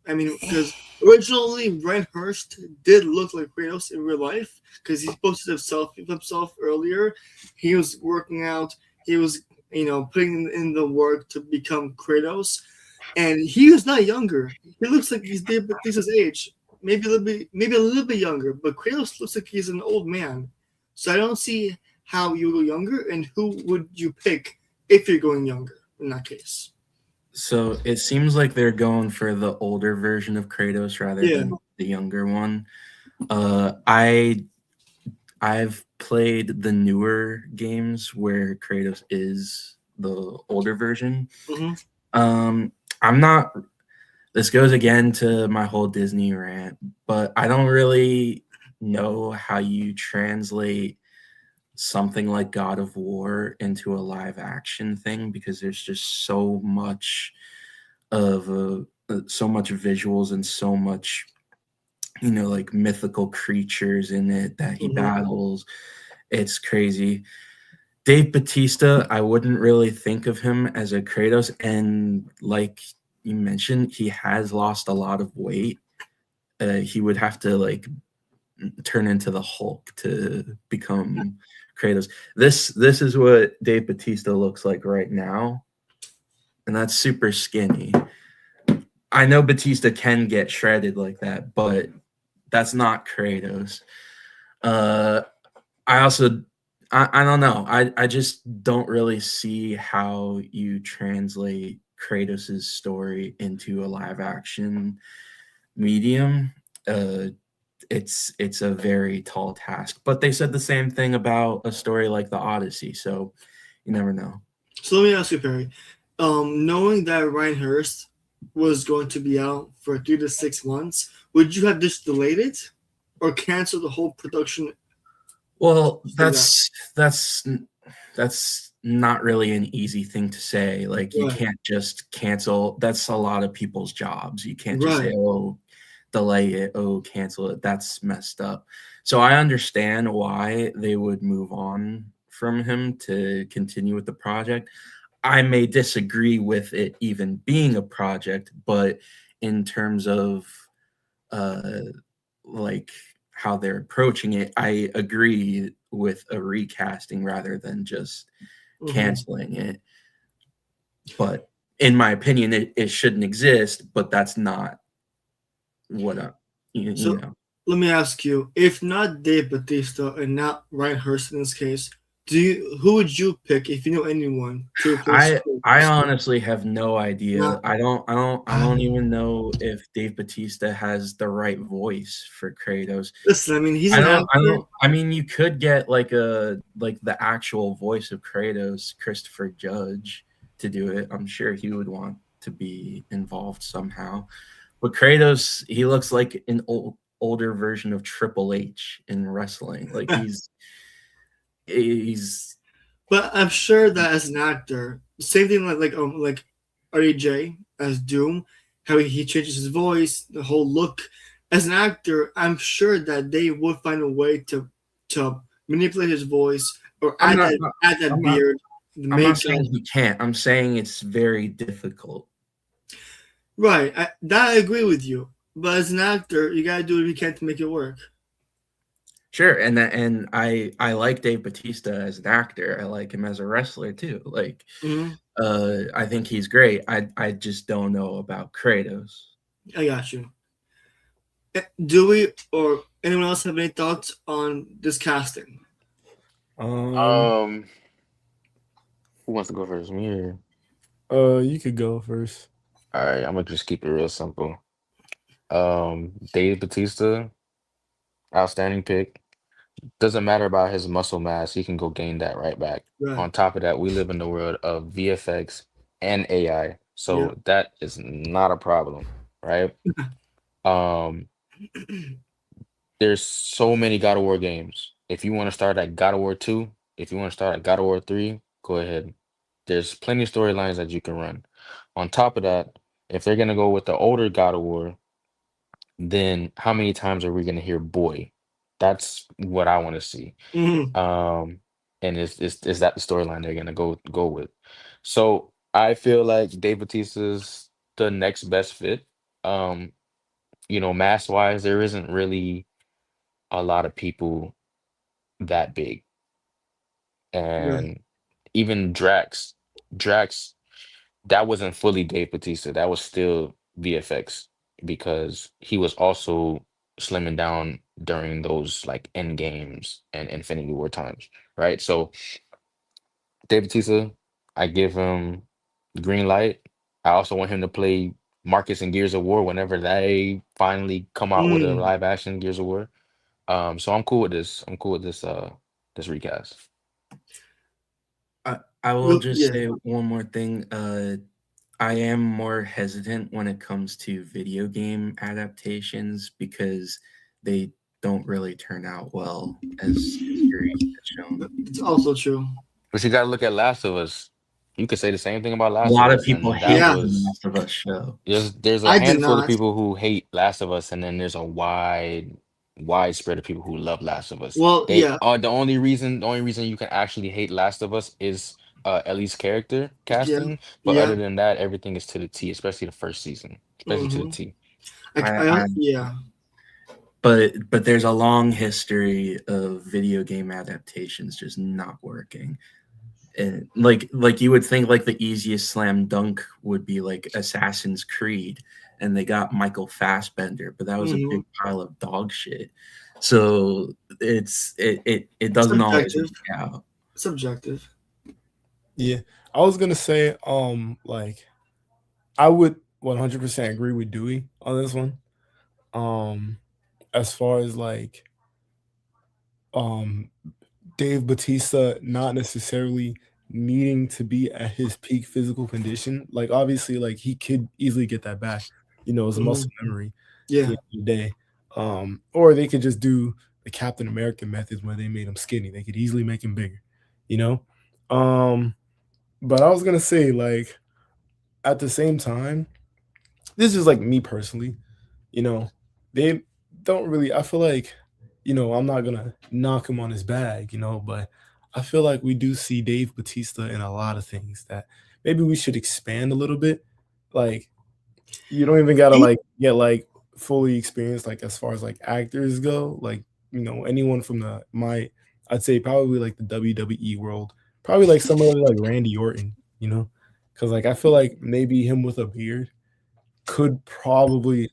I mean, because originally Ryan Hurst did look like Kratos in real life because he posted himself earlier. He was working out. He was, putting in the work to become Kratos, and he was not younger. He looks like he's Dave Bautista's age, maybe a little bit younger. But Kratos looks like he's an old man. So I don't see how you go younger, and who would you pick if you're going younger in that case? So it seems like they're going for the older version of Kratos rather than the younger one. I've played the newer games where Kratos is the older version. Mm-hmm. I'm not. This goes again to my whole Disney rant, but I don't really know how you translate something like God of War into a live action thing because there's just so much visuals and so much like mythical creatures in it that he battles. It's crazy. Dave Bautista, I wouldn't really think of him as a Kratos, and like you mentioned, he has lost a lot of weight. He would have to turn into the Hulk to become Kratos. This is what Dave Bautista looks like right now, and that's super skinny. I know Bautista can get shredded like that, but that's not Kratos. I don't know. I just don't really see how you translate Kratos' story into a live action medium. It's a very tall task, but they said the same thing about a story like The Odyssey, so you never know. So let me ask you, Perry, knowing that Ryan Hurst was going to be out for 3 to 6 months, would you have just delayed it or canceled the whole production? Well, that's not really an easy thing to say. Like, you Right. can't just cancel. That's a lot of people's jobs. You can't just say, Right. oh, delay it, oh, cancel it. That's messed up. So I understand why they would move on from him to continue with the project. I may disagree with it even being a project, but in terms of uh like how they're approaching it, I agree with a recasting rather than just Mhm. canceling it. But in my opinion, it shouldn't exist, but that's not what you So know. let me ask you: if not Dave Bautista and not Ryan Hurst in this case, who would you pick if you know anyone to replace? I honestly have no idea. Not- I don't even know if Dave Bautista has the right voice for Kratos. Listen, I mean, he's an actor. I mean, you could get like the actual voice of Kratos, Christopher Judge, to do it. I'm sure he would want to be involved somehow. But Kratos, he looks like an older version of Triple H in wrestling. Like he's But I'm sure that as an actor, same thing like RJ as Doom, how he changes his voice, the whole look. As an actor, I'm sure that they would find a way to manipulate his voice or I'm add not that I'm not beard, the I'm not makeup. saying he can't. I'm saying it's very difficult. Right, that I agree with you. But as an actor, you gotta do what you can to make it work. Sure, and I like Dave Bautista as an actor. I like him as a wrestler too. Like, Hmm. I think he's great. I just don't know about Kratos. I got you. Do we or anyone else have any thoughts on this casting? Who wants to go first? Me or You could go first. all right? I'm gonna just keep it real simple. Dave Batista, outstanding pick. Doesn't matter about his muscle mass, he can go gain that right back. Right. On top of that, we live in the world of VFX and AI, Yeah. so that is not a problem, right? Um, there's so many God of War games. If you want to start at God of War 2, if you want to start at God of War 3, go ahead. There's plenty of storylines that you can run. On top of that, if they're gonna go with the older God of War, then how many times are we gonna hear boy? That's what I want to see. Mhm. And is that the storyline they're gonna go with? So I feel like Dave Bautista's the next best fit. Um, mass wise, there isn't really a lot of people that big. Right. And even Drax, that wasn't fully Dave Bautista. That was still VFX because he was also slimming down during those like end games and Infinity War times, right? So Dave Bautista, I give him the green light. I also want him to play Marcus in Gears of War whenever they finally come out with a Mm. live action Gears of War. So I'm cool with this. I'm cool with this recast. I will Well, just yeah. say one more thing. I am more hesitant when it comes to video game adaptations because they don't really turn out well, as history has shown. It's also true. But you got to look at Last of Us. You could say the same thing about A Last of lot of Us, people and that hate Yeah. the was Last of Us show. there's a I did handful of not. people who hate Last of Us, and then there's a widespread of people who love Last of Us. Well, They yeah. are the only reason you can actually hate Last of Us is Ellie's character Yeah. casting. But Yeah. other than that, everything is to the T, especially the first season, especially to the Hmm. T. Yeah. But there's a long history of video game adaptations just not working. And like you would think like the easiest slam dunk would be like Assassin's Creed, and they got Michael Fassbender, but that was a Hmm. big pile of dog shit. So it doesn't always Subjective. work out. Subjective. Yeah, I was gonna say, like I would 100% agree with Dewey on this one. As far as like, um, Dave Batista not necessarily needing to be at his peak physical condition. Like obviously, like he could easily get that back. It's muscle memory at Yeah. the end of the day. Or they could just do the Captain America methods where they made him skinny. They could easily make him bigger, you know? But I was gonna say, like, at the same time, this is like me personally, you know, they don't really. I feel like, I'm not gonna knock him on his bag, but I feel like we do see Dave Bautista in a lot of things that maybe we should expand a little bit. Like, you don't even gotta like get like fully experienced, like as far as like actors go. Like, anyone from I'd say probably like the WWE world, probably like somebody like Randy Orton, because like I feel like maybe him with a beard could probably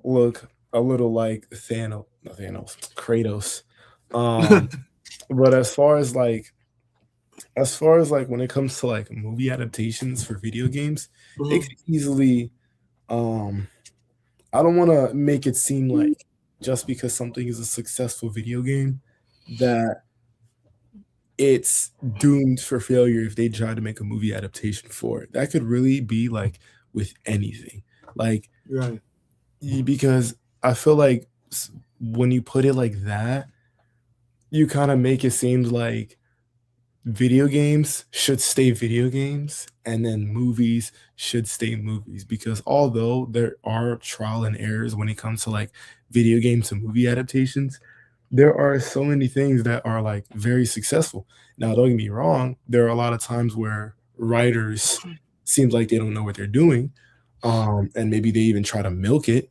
look a little like Thanos, not Thanos, Kratos. But as far as when it comes to like movie adaptations for video games, it could easily um I don't want to make it seem like just because something is a successful video game that it's doomed for failure if they try to make a movie adaptation for it. That could really be like with anything. Like, Right. because I feel like when you put it like that, you kind of make it seem like video games should stay video games and then movies should stay movies, because although there are trial and errors when it comes to like video games and movie adaptations, there are so many things that are like very successful. Now, don't get me wrong, there are a lot of times where writers seems like they don't know what they're doing, and maybe they even try to milk it,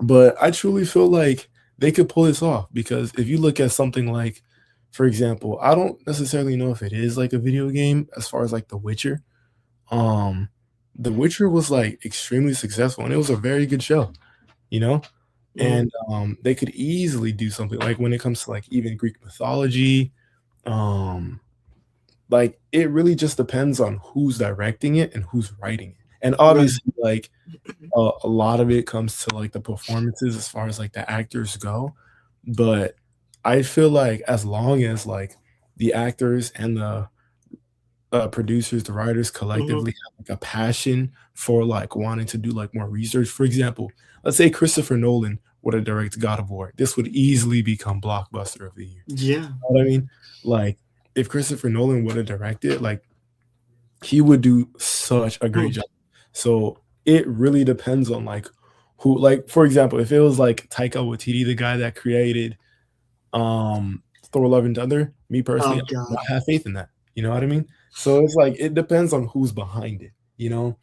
but I truly feel like they could pull this off, because if you look at something like, for example, I don't necessarily know if it is like a video game as far as like The Witcher. Um, The Witcher was like extremely successful and it was a very good show, you know? And they could easily do something like when it comes to like even Greek mythology. Um, like it really just depends on who's directing it and who's writing it. And obviously, like a lot of it comes to like the performances as far as like the actors go. But I feel like as long as like the actors and the producers, the writers collectively have like a passion for like wanting to do like more research. For example, let's say Christopher Nolan would have directed God of War. This would easily become blockbuster of the year. Yeah. You know what I mean? Like if Christopher Nolan would have directed, like he would do such a great job. So it really depends on like who, like for example, if it was like Taika Waititi, the guy that created Thor: Love and Thunder, me personally, I have faith in that. You know what I mean? So it's like it depends on who's behind it, And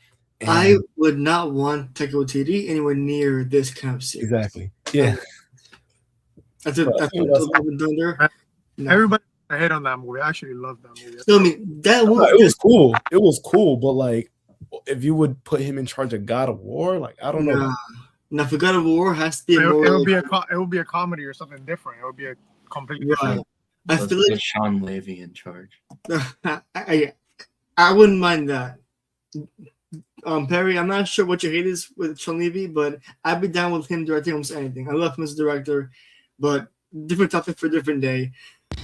I would not want Taika Waititi anywhere near this kind of series. Exactly. Yeah. That's Love and Thunder. No. Everybody ahead on that movie. I actually love that movie. So, I mean, that it was cool. It was cool, but like if you would put him in charge of God of War, like I don't know. Now, for God of War has to be it would be a comedy or something different. It would be a completely different. I feel like Sean Levy in charge. I wouldn't mind that. Perry, I'm not sure what your hate is with Sean Levy, but I'd be down with him directing almost anything. I love him as a director, but different topic for a different day.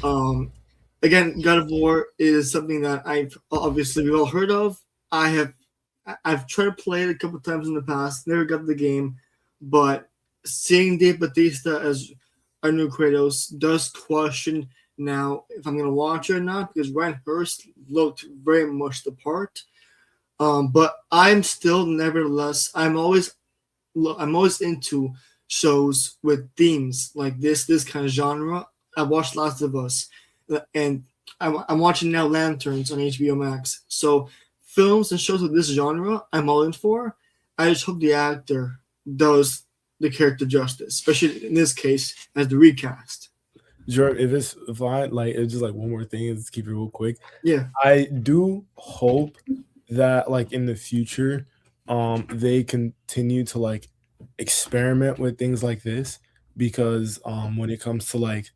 Again, God of War is something that we've all heard of. I've tried to play it a couple times in the past, never got the game, but seeing Dave Bautista as our new Kratos does question now if I'm going to watch it or not, because Ryan Hurst looked very much the part. But I'm still, nevertheless, I'm always into shows with themes like this kind of genre. I watched Last of Us, and I'm watching now Lanterns on HBO Max. So films and shows with this genre, I'm all in for. I just hope the actor does the character justice, especially in this case as the recast. Jordan, if it's fine, like it's just like one more thing, let's keep it real quick. Yeah, I do hope that like in the future, they continue to like experiment with things like this, because when it comes to like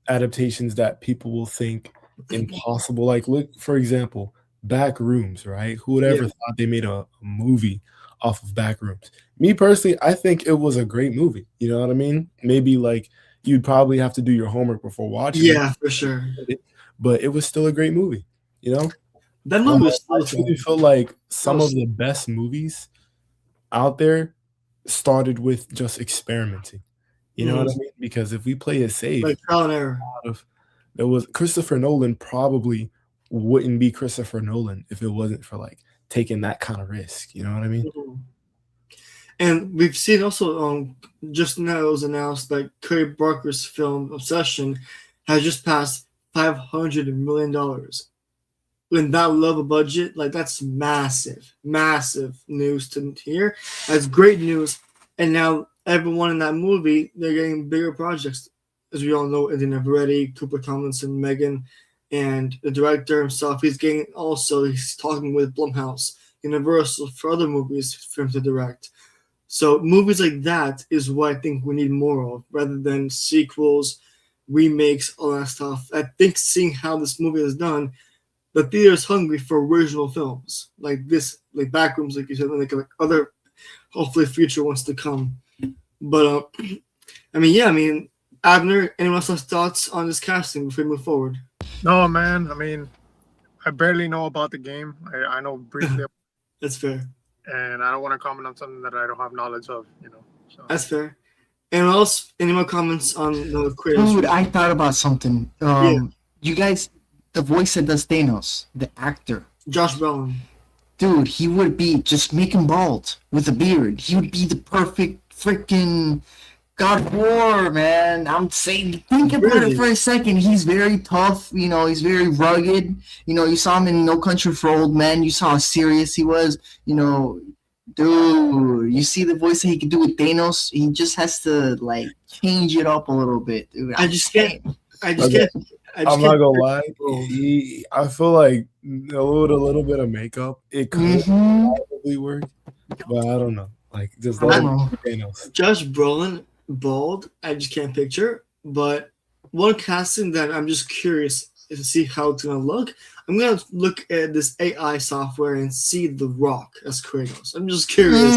adaptations that people will think impossible, like look for example, Backrooms, right? Who would ever thought they made a movie off of Backrooms? Me personally, I think it was a great movie. You know what I mean? Maybe like you'd probably have to do your homework before watching it. Yeah, for sure. But it was still a great movie, That movie was I truly feel like some of the best movies out there started with just experimenting. You know what I mean? Because if we play it safe, like trial and error. it was Christopher Nolan probably wouldn't be Christopher Nolan if it wasn't for like taking that kind of risk. You know what I mean? Mhm. And we've seen also just now it was announced that Curry Barker's film Obsession has just passed $500 million. In that level budget, like that's massive news to hear. That's great news. And now everyone in that movie, they're getting bigger projects. As we all know, Eddie Neveretti, Cooper Tomlinson, Megan, and the director himself, he's talking with Blumhouse, Universal for other movies for him to direct. So movies like that is what I think we need more of, rather than sequels, remakes, all that stuff. I think seeing how this movie is done, the theater is hungry for original films like this, like Backrooms, like you said, like other, hopefully, future ones to come. But Abner, anyone else has thoughts on this casting before we move forward? No, man. I mean, I barely know about the game. I know briefly, That's fair. and I don't want to comment on something that I don't have knowledge of. So. That's fair. Anyone else? Any more comments on the Kratos? Dude, I thought about something. You guys, the voice that does Thanos, the actor, Josh Brolin. dude, he would be, just make him bald with a beard. He would be the perfect freaking God of War, man. I'm saying, think about it for a second. He's very tough, he's very rugged. You saw him in No Country for Old Men. You saw how serious he was, Dude, you see the voice that he can do with Thanos? He just has to, like, change it up a little bit, dude. I'm not gonna lie. I feel like with a little bit of makeup, it could probably work, but I don't know. Like, just let Thanos. Josh Brolin, bald, I just can't picture. But one casting that I'm just curious to see how it's gonna look. I'm gonna look at this AI software and see The Rock as Kratos. I'm just curious.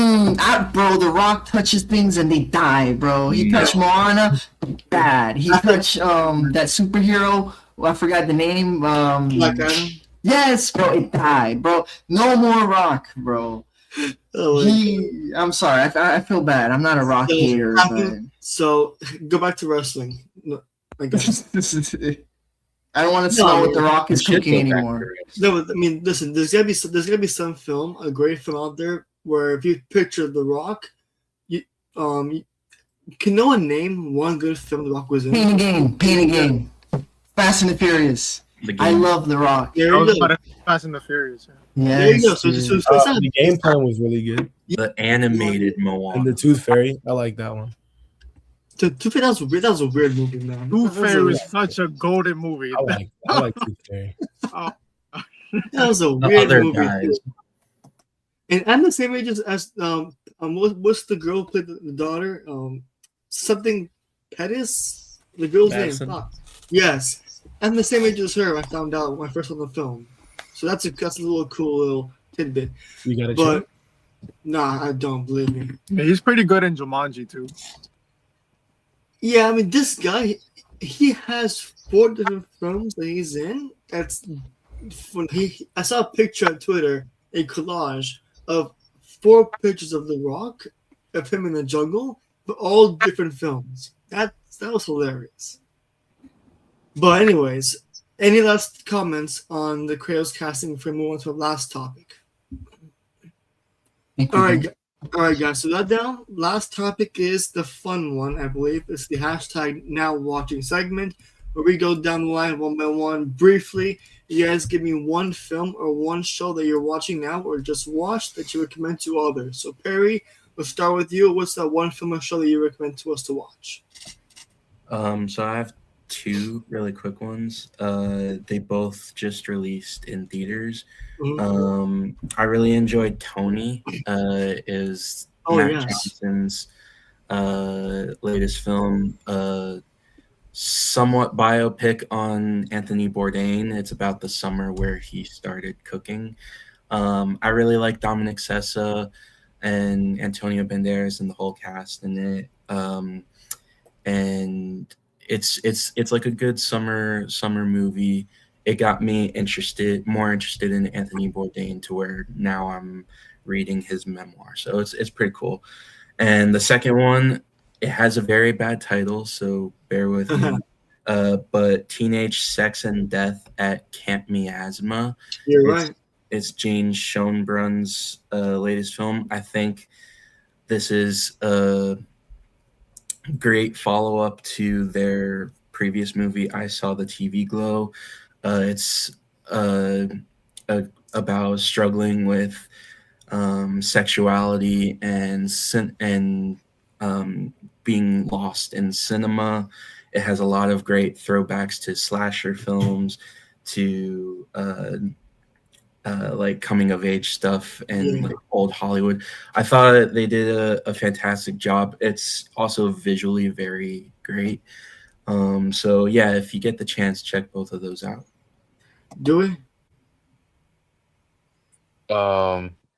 Bro, The Rock touches things and they die, bro. He touched Moana, bad. He touched that superhero. I forgot the name. Black Adam. Yes, bro, it died, bro. No more Rock, bro. I'm sorry. I feel bad. I'm not a Rock hater. So go back to wrestling. No, I guess. I don't want to smell what The Rock is cooking anymore. No, I mean, listen. There's gonna be some film, a great film out there, where if you picture The Rock, can no one name one good film The Rock was in? Pain and Gain. Fast and the Furious. I love The Rock. There you go. Fast and the Furious. Yeah. There you go. So The game plan was really good. The animated Moana. And the Tooth Fairy, I like that one. Tooth Fairy, that was a weird movie, man. Tooth Fairy is such a golden movie. I like Tooth Fairy. That was a weird movie. Guys. And I'm the same age as what's the girl who played the daughter? Something Pettis? The girl's Madison. name. Yes. I'm the same age as her. I found out when I first saw the film. So that's a little cool little tidbit. You got to check. Nah, I don't, believe me. Yeah, he's pretty good in Jumanji too. Yeah, I mean, this guy, he has 4 different films that he's in. I saw a picture on Twitter, a collage of 4 pictures of The Rock, of him in the jungle, but all different films. That was hilarious. But anyways, any last comments on the Kratos casting before we move on to the last topic? All right, guys. So that down. Last topic is the fun one, I believe. It's the hashtag Now Watching segment, where we go down the line one by one briefly. You guys give me one film or one show that you're watching now or just watched that you recommend to others. So Perry, we'll start with you. What's that one film or show that you recommend to us to watch? So I have 2 really quick ones. They both just released in theaters. I really enjoyed Tony. Is Matt Johnson's latest film, somewhat biopic on Anthony Bourdain. It's about the summer where he started cooking. I really like Dominic Sessa and Antonio Banderas and the whole cast in it. And it's like a good summer movie. It got me more interested in Anthony Bourdain to where now I'm reading his memoir. So it's pretty cool. And the second one, it has a very bad title, so bear with me. but Teenage Sex and Death at Camp Miasma. You're It's, right. it's Jane Schoenbrun's latest film. I think this is a great follow-up to their previous movie, I Saw the TV Glow. It's about struggling with sexuality and being lost in cinema. It has a lot of great throwbacks to slasher films, to like coming of age stuff and like old Hollywood. I thought they did a fantastic job. It's also visually very great. So yeah, if you get the chance, check both of those out. Do we?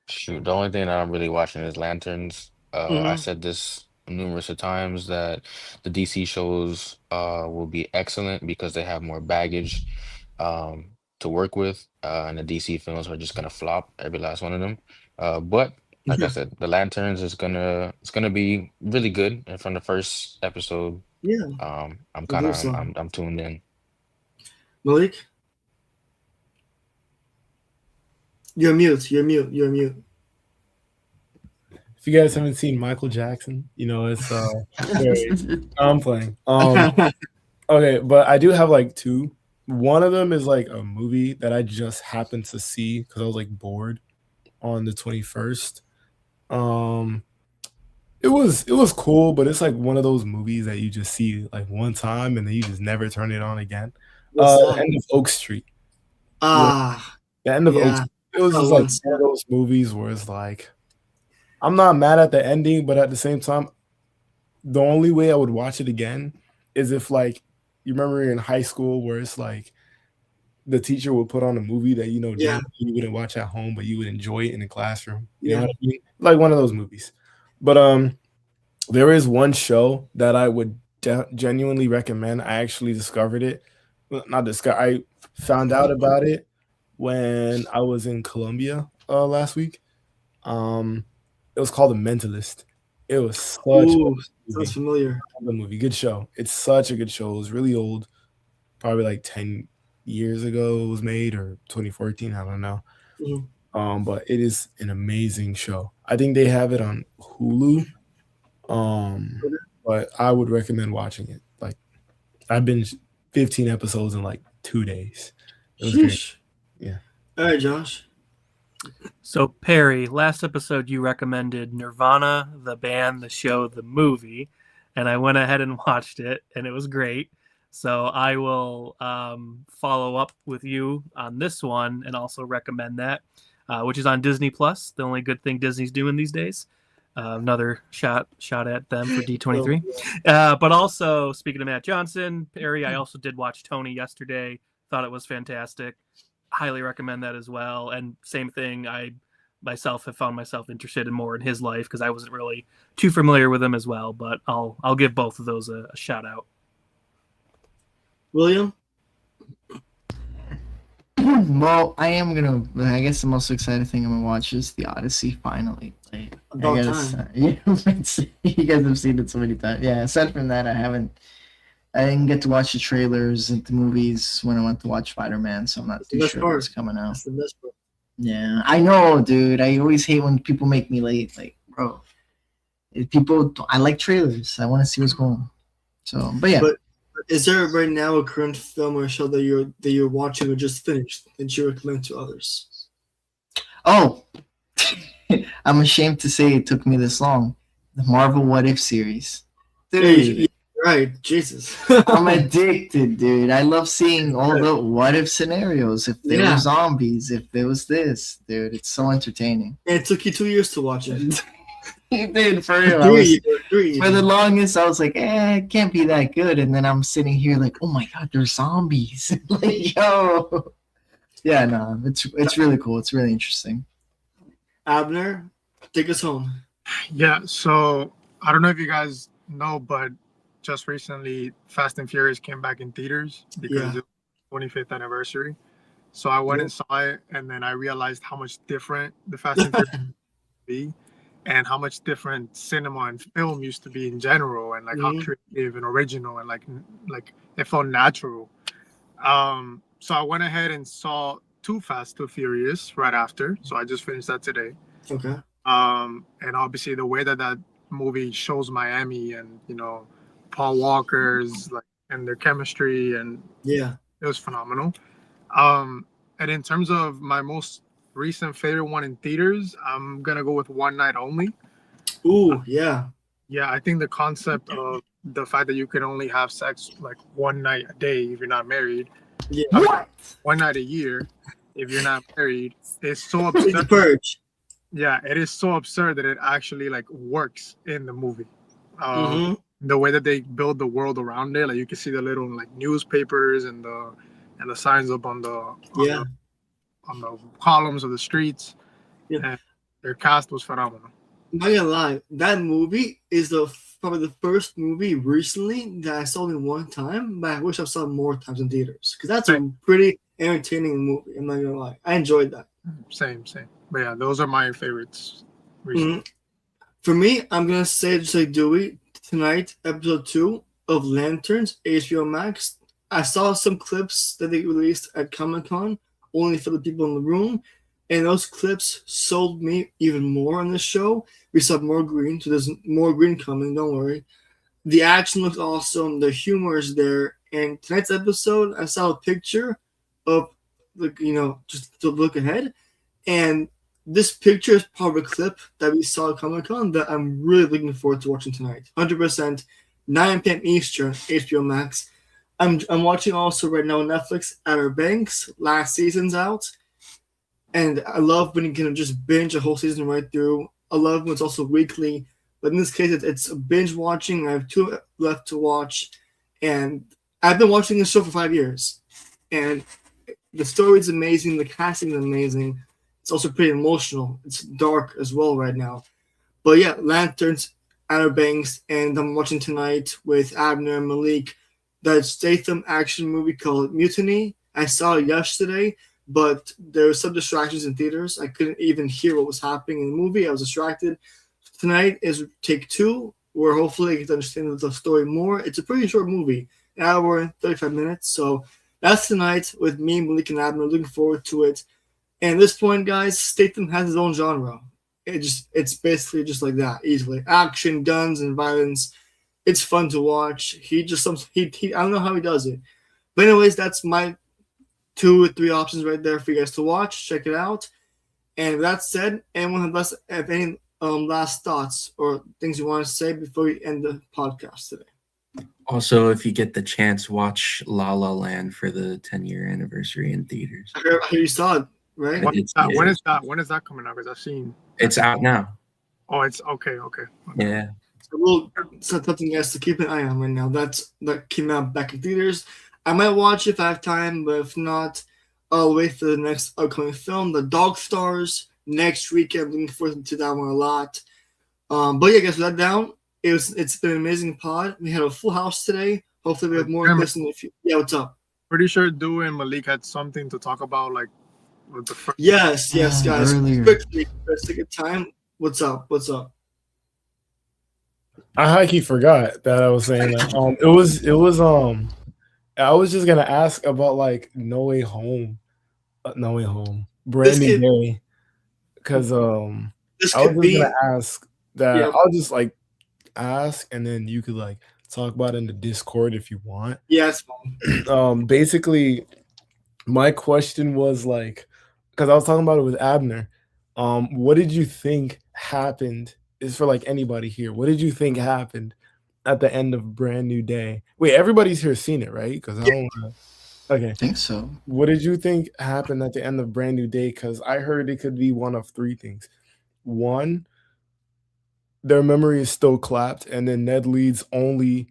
Shoot, the only thing that I'm really watching is Lanterns. I Mhm. said this numerous of times that the DC shows will be excellent because they have more baggage to work with, and the DC films are just gonna flop, every last one of them. But like I Yeah. said, the Lanterns is gonna be really good, and from the first episode, Yeah. I'm I kind hope of so. I'm tuned in. Malik, you're mute. You're mute. You're mute. If you guys haven't seen Michael Jackson, you know it's very, I'm playing. Okay, but I do have like two. One of them is like a movie that I just happened to see because I was like bored on the 21st. Um, it was cool, but it's like one of those movies that you just see like one time and then you just never turn it on again. What's The that? End of Oak Street. Yeah, Ah, the End of Oak yeah. Street. It was Saw just like once. one of those movies where it's like I'm not mad at the ending, but at the same time, the only way I would watch it again is if like you remember in high school where it's like the teacher would put on a movie that Yeah. genuinely you wouldn't watch at home, but you would enjoy it in the classroom. You know Yeah. what I mean? Like one of those movies. But there is one show that I would genuinely recommend. I actually discovered it. Well, not discover. I found out about it when I was in Colombia last week. It was called The Mentalist. It was such Ooh, a sounds movie. familiar. The movie, good show. It's such a good show. It was really old, probably like 10 years ago it was made or 2014. I don't know. But it is an amazing show. I think they have it on Hulu. But I would recommend watching it. Like I binged 15 episodes in like 2 days. It was great. Sheesh. Yeah. All right, Josh. So Perry, last episode you recommended Nirvana, the band, the show, the movie, and I went ahead and watched it, and it was great. So I will follow up with you on this one and also recommend that, which is on Disney Plus. The only good thing Disney's doing these days. Another shot at them for D23. But also, speaking of Matt Johnson, Perry, I also did watch Tony yesterday. Thought it was fantastic. Highly recommend that as well. And same thing, I myself have found myself interested in more in his life because I wasn't really too familiar with him as well. But I'll give both of those a shout out. William? Well, I guess the most exciting thing I'm gonna watch is The Odyssey finally. Like, About I guess, time. you guys have seen it so many times. Yeah, aside from that, I didn't get to watch the trailers and the movies when I went to watch Spider-Man, so I'm not That's the too best sure part. what's coming out. That's the best part. Yeah, I know, dude. I always hate when people make me late. Like, bro, I like trailers. I want to see what's going on. So, but yeah. But is there right now a current film or show that you're watching or just finished that you recommend to others? Oh, I'm ashamed to say it took me this long. The Marvel What If series. Dude, Yeah, right, Jesus. I'm addicted, dude. I love seeing all the what if scenarios. If there were zombies, if there was this, dude, it's so entertaining. It took you 2 years to watch it. Dude, for real. Three. For the longest, I was like, it can't be that good. And then I'm sitting here like, oh my God, there's zombies. Like, yo. Yeah, no, it's really cool. It's really interesting. Abner, take us home. Yeah, so I don't know if you guys know, but just recently Fast and Furious came back in theaters because it was 25th anniversary. So I went and saw it, and then I realized how much different the Fast and Furious be. and how much different cinema and film used to be in general, and like how creative and original and like it felt natural. So I went ahead and saw Too Fast, Too Furious right after. So I just finished that today. Okay. And obviously the way that movie shows Miami and Paul Walker's like and their chemistry, and Yeah. it was phenomenal. And in terms of my most recent favorite one in theaters, I'm gonna go with One Night Only. Ooh, yeah. Yeah, I think the concept of the fact that you can only have sex like one night a day if you're not married. Yeah. What? One night a year if you're not married is so It's the absurd. purge. Yeah, it is so absurd that it actually like works in the movie. Mm-hmm. The way that they build the world around it, like you can see the little like newspapers and the signs up on the columns of the streets. Yeah. And their cast was phenomenal. I'm not gonna lie, that movie is probably the first movie recently that I saw only one time, but I wish I saw it more times in theaters because that's a pretty entertaining movie. I'm not gonna lie, I enjoyed that. Same. But yeah, those are my favorites recently. For me, I'm gonna say just like Dewey tonight, episode 2 of Lanterns, HBO Max. I saw some clips that they released at Comic-Con only for the people in the room, and those clips sold me even more on this show. We saw more green, so there's more green coming, don't worry. The action looks awesome, the humor is there, and tonight's episode, I saw a picture of, like, just to look ahead, and this picture is part of a clip that we saw at Comic-Con that I'm really looking forward to watching tonight. 100%, 9 p.m. Eastern, HBO Max. I'm watching also right now on Netflix, Outer Banks. Last season's out. And I love when you can just binge a whole season right through. I love when it's also weekly. But in this case, it's a binge watching. I have 2 left to watch. And I've been watching this show for 5 years. And the story is amazing. The casting is amazing. It's also pretty emotional. It's dark as well right now. But yeah, Lanterns, Outer Banks, and I'm watching tonight with Abner and Malik that Statham action movie called Mutiny. I saw it yesterday, but there were some distractions in theaters. I couldn't even hear what was happening in the movie. I was distracted. Tonight is take 2, where hopefully I get to understand the story more. It's a pretty short movie, an hour and 35 minutes. So that's tonight with me, Malik, and Abner. Looking forward to it. And at this point, guys, Statham has his own genre. It's basically just like that, easily. Action, guns, and violence. It's fun to watch. I don't know how he does it. But anyways, that's my 2 or 3 options right there for you guys to watch. Check it out. And with that said, anyone have any last thoughts or things you want to say before we end the podcast today? Also, if you get the chance, watch La La Land for the 10-year anniversary in theaters. I heard you saw it, right? When is that coming out? Because I've seen it's out now. Oh, it's okay. Yeah. So it's not something you guys to keep an eye on right now. That came out back in theaters. I might watch it if I have time, but if not, I'll wait for the next upcoming film, The Dog Stars, next weekend. I'm looking forward to that one a lot. But yeah, guys, with that down, it's been an amazing pod. We had a full house today. Hopefully, we have more of this in the future. Yeah, what's up? Pretty sure Dewey and Malik had something to talk about, like with the first. Yes, guys. Earlier. Quickly, let's take a time. What's up? I hikey forgot that I was saying that. I was just gonna ask about like No Way Home, Brand New Day, because I was just gonna ask that. Yeah. I'll just like ask, and then you could like talk about it in the Discord if you want. Yes. Basically, my question was like, because I was talking about it with Abner. What did you think happened? Is for like anybody here. What did you think happened at the end of Brand New Day? Wait, everybody's here seen it, right? Because I don't want to. Okay. I think so. What did you think happened at the end of Brand New Day? Because I heard it could be one of 3 things. 1, their memory is still clapped, and then Ned Leeds only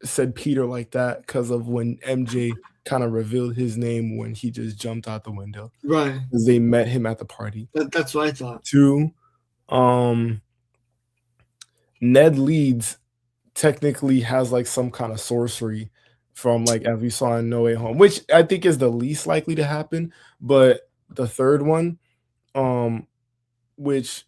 said Peter like that because of when MJ kind of revealed his name when he just jumped out the window. Right. Because they met him at the party. That's what I thought. 2, Ned Leeds technically has like some kind of sorcery from like as we saw in No Way Home, which I think is the least likely to happen. But the third one, which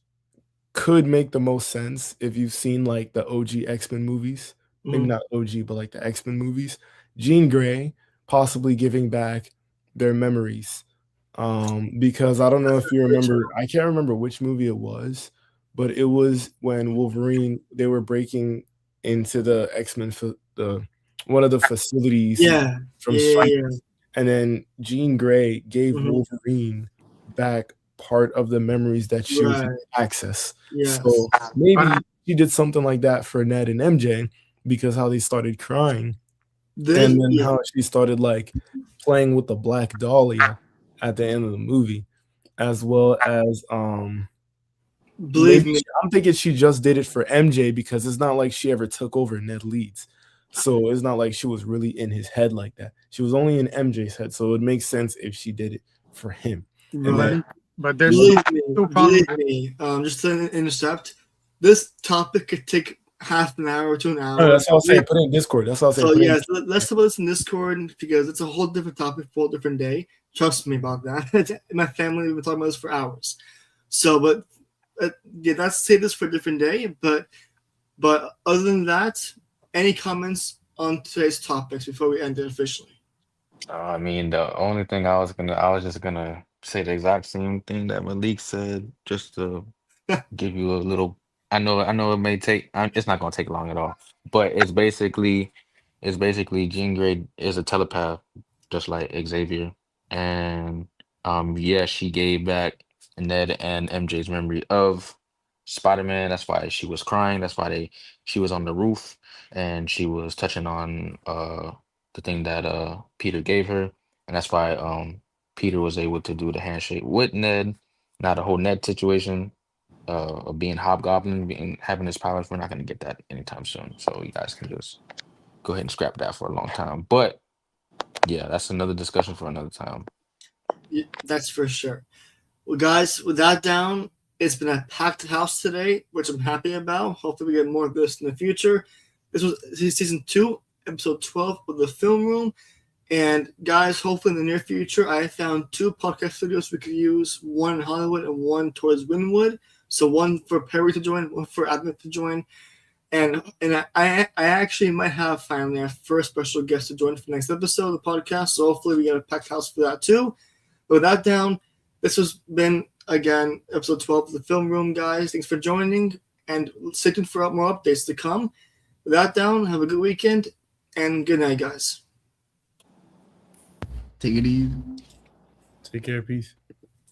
could make the most sense if you've seen like the OG X-Men movies. Maybe Mhm. not OG, but like the X-Men movies. Jean Grey possibly giving back their memories. Because I don't know if you remember, I can't remember which movie it was, but it was when Wolverine, they were breaking into the X-Men one of the facilities Yeah. from Yeah. Stripe, Yeah. and then Jean Grey gave Mhm. Wolverine back part of the memories that she was Right. able to access. Yes. So maybe she did something like that for Ned and MJ because how they started crying, This, and then yeah. how she started like playing with the Black Dahlia at the end of the movie, as well as Believe maybe me. I'm thinking she just did it for MJ because it's not like she ever took over Ned Leeds. So it's not like she was really in his head like that. She was only in MJ's head, so it makes sense if she did it for him. And Right. then But there's Believe two problems. me. Just to intercept, this topic could take half an hour to an hour. oh, that's what I was saying. Put it in Discord. That's what I was saying. So Put it in yes, let's talk about this in Discord because it's a whole different topic for a different day. Trust me about that. My family have been talking about this for hours. So, but yeah, let's save this for a different day. But other than that, any comments on today's topics before we end it officially? I mean, the only thing I was just gonna say the exact same thing that Malik said, just to give you a little. I know it may take. It's not gonna take long at all, but it's basically Jean Grey is a telepath, just like Xavier, and yeah, she gave back Ned and MJ's memory of Spider-Man. That's why she was crying. That's why she was on the roof and she was touching on the thing that Peter gave her, and that's why Peter was able to do the handshake with Ned. Now the whole Ned situation of being Hobgoblin, having his powers, we're not going to get that anytime soon. So you guys can just go ahead and scrap that for a long time. But yeah, that's another discussion for another time. Yeah, that's for sure. Well, guys, with that down, it's been a packed house today, which I'm happy about. Hopefully, we get more of this in the future. This was season 2, episode 12 of the Film Room. And guys, hopefully in the near future, I found 2 podcast studios we could use, one in Hollywood and one towards Wynwood. So one for Perry to join, one for Admit to join. And I actually might have finally our first special guest to join for the next episode of the podcast. So hopefully we get a packed house for that too. But with that down, this has been, again, episode 12 of the Film Room, guys. Thanks for joining, and stay tuned for more updates to come. With that down, have a good weekend, and good night, guys. Take it easy. take care. Peace.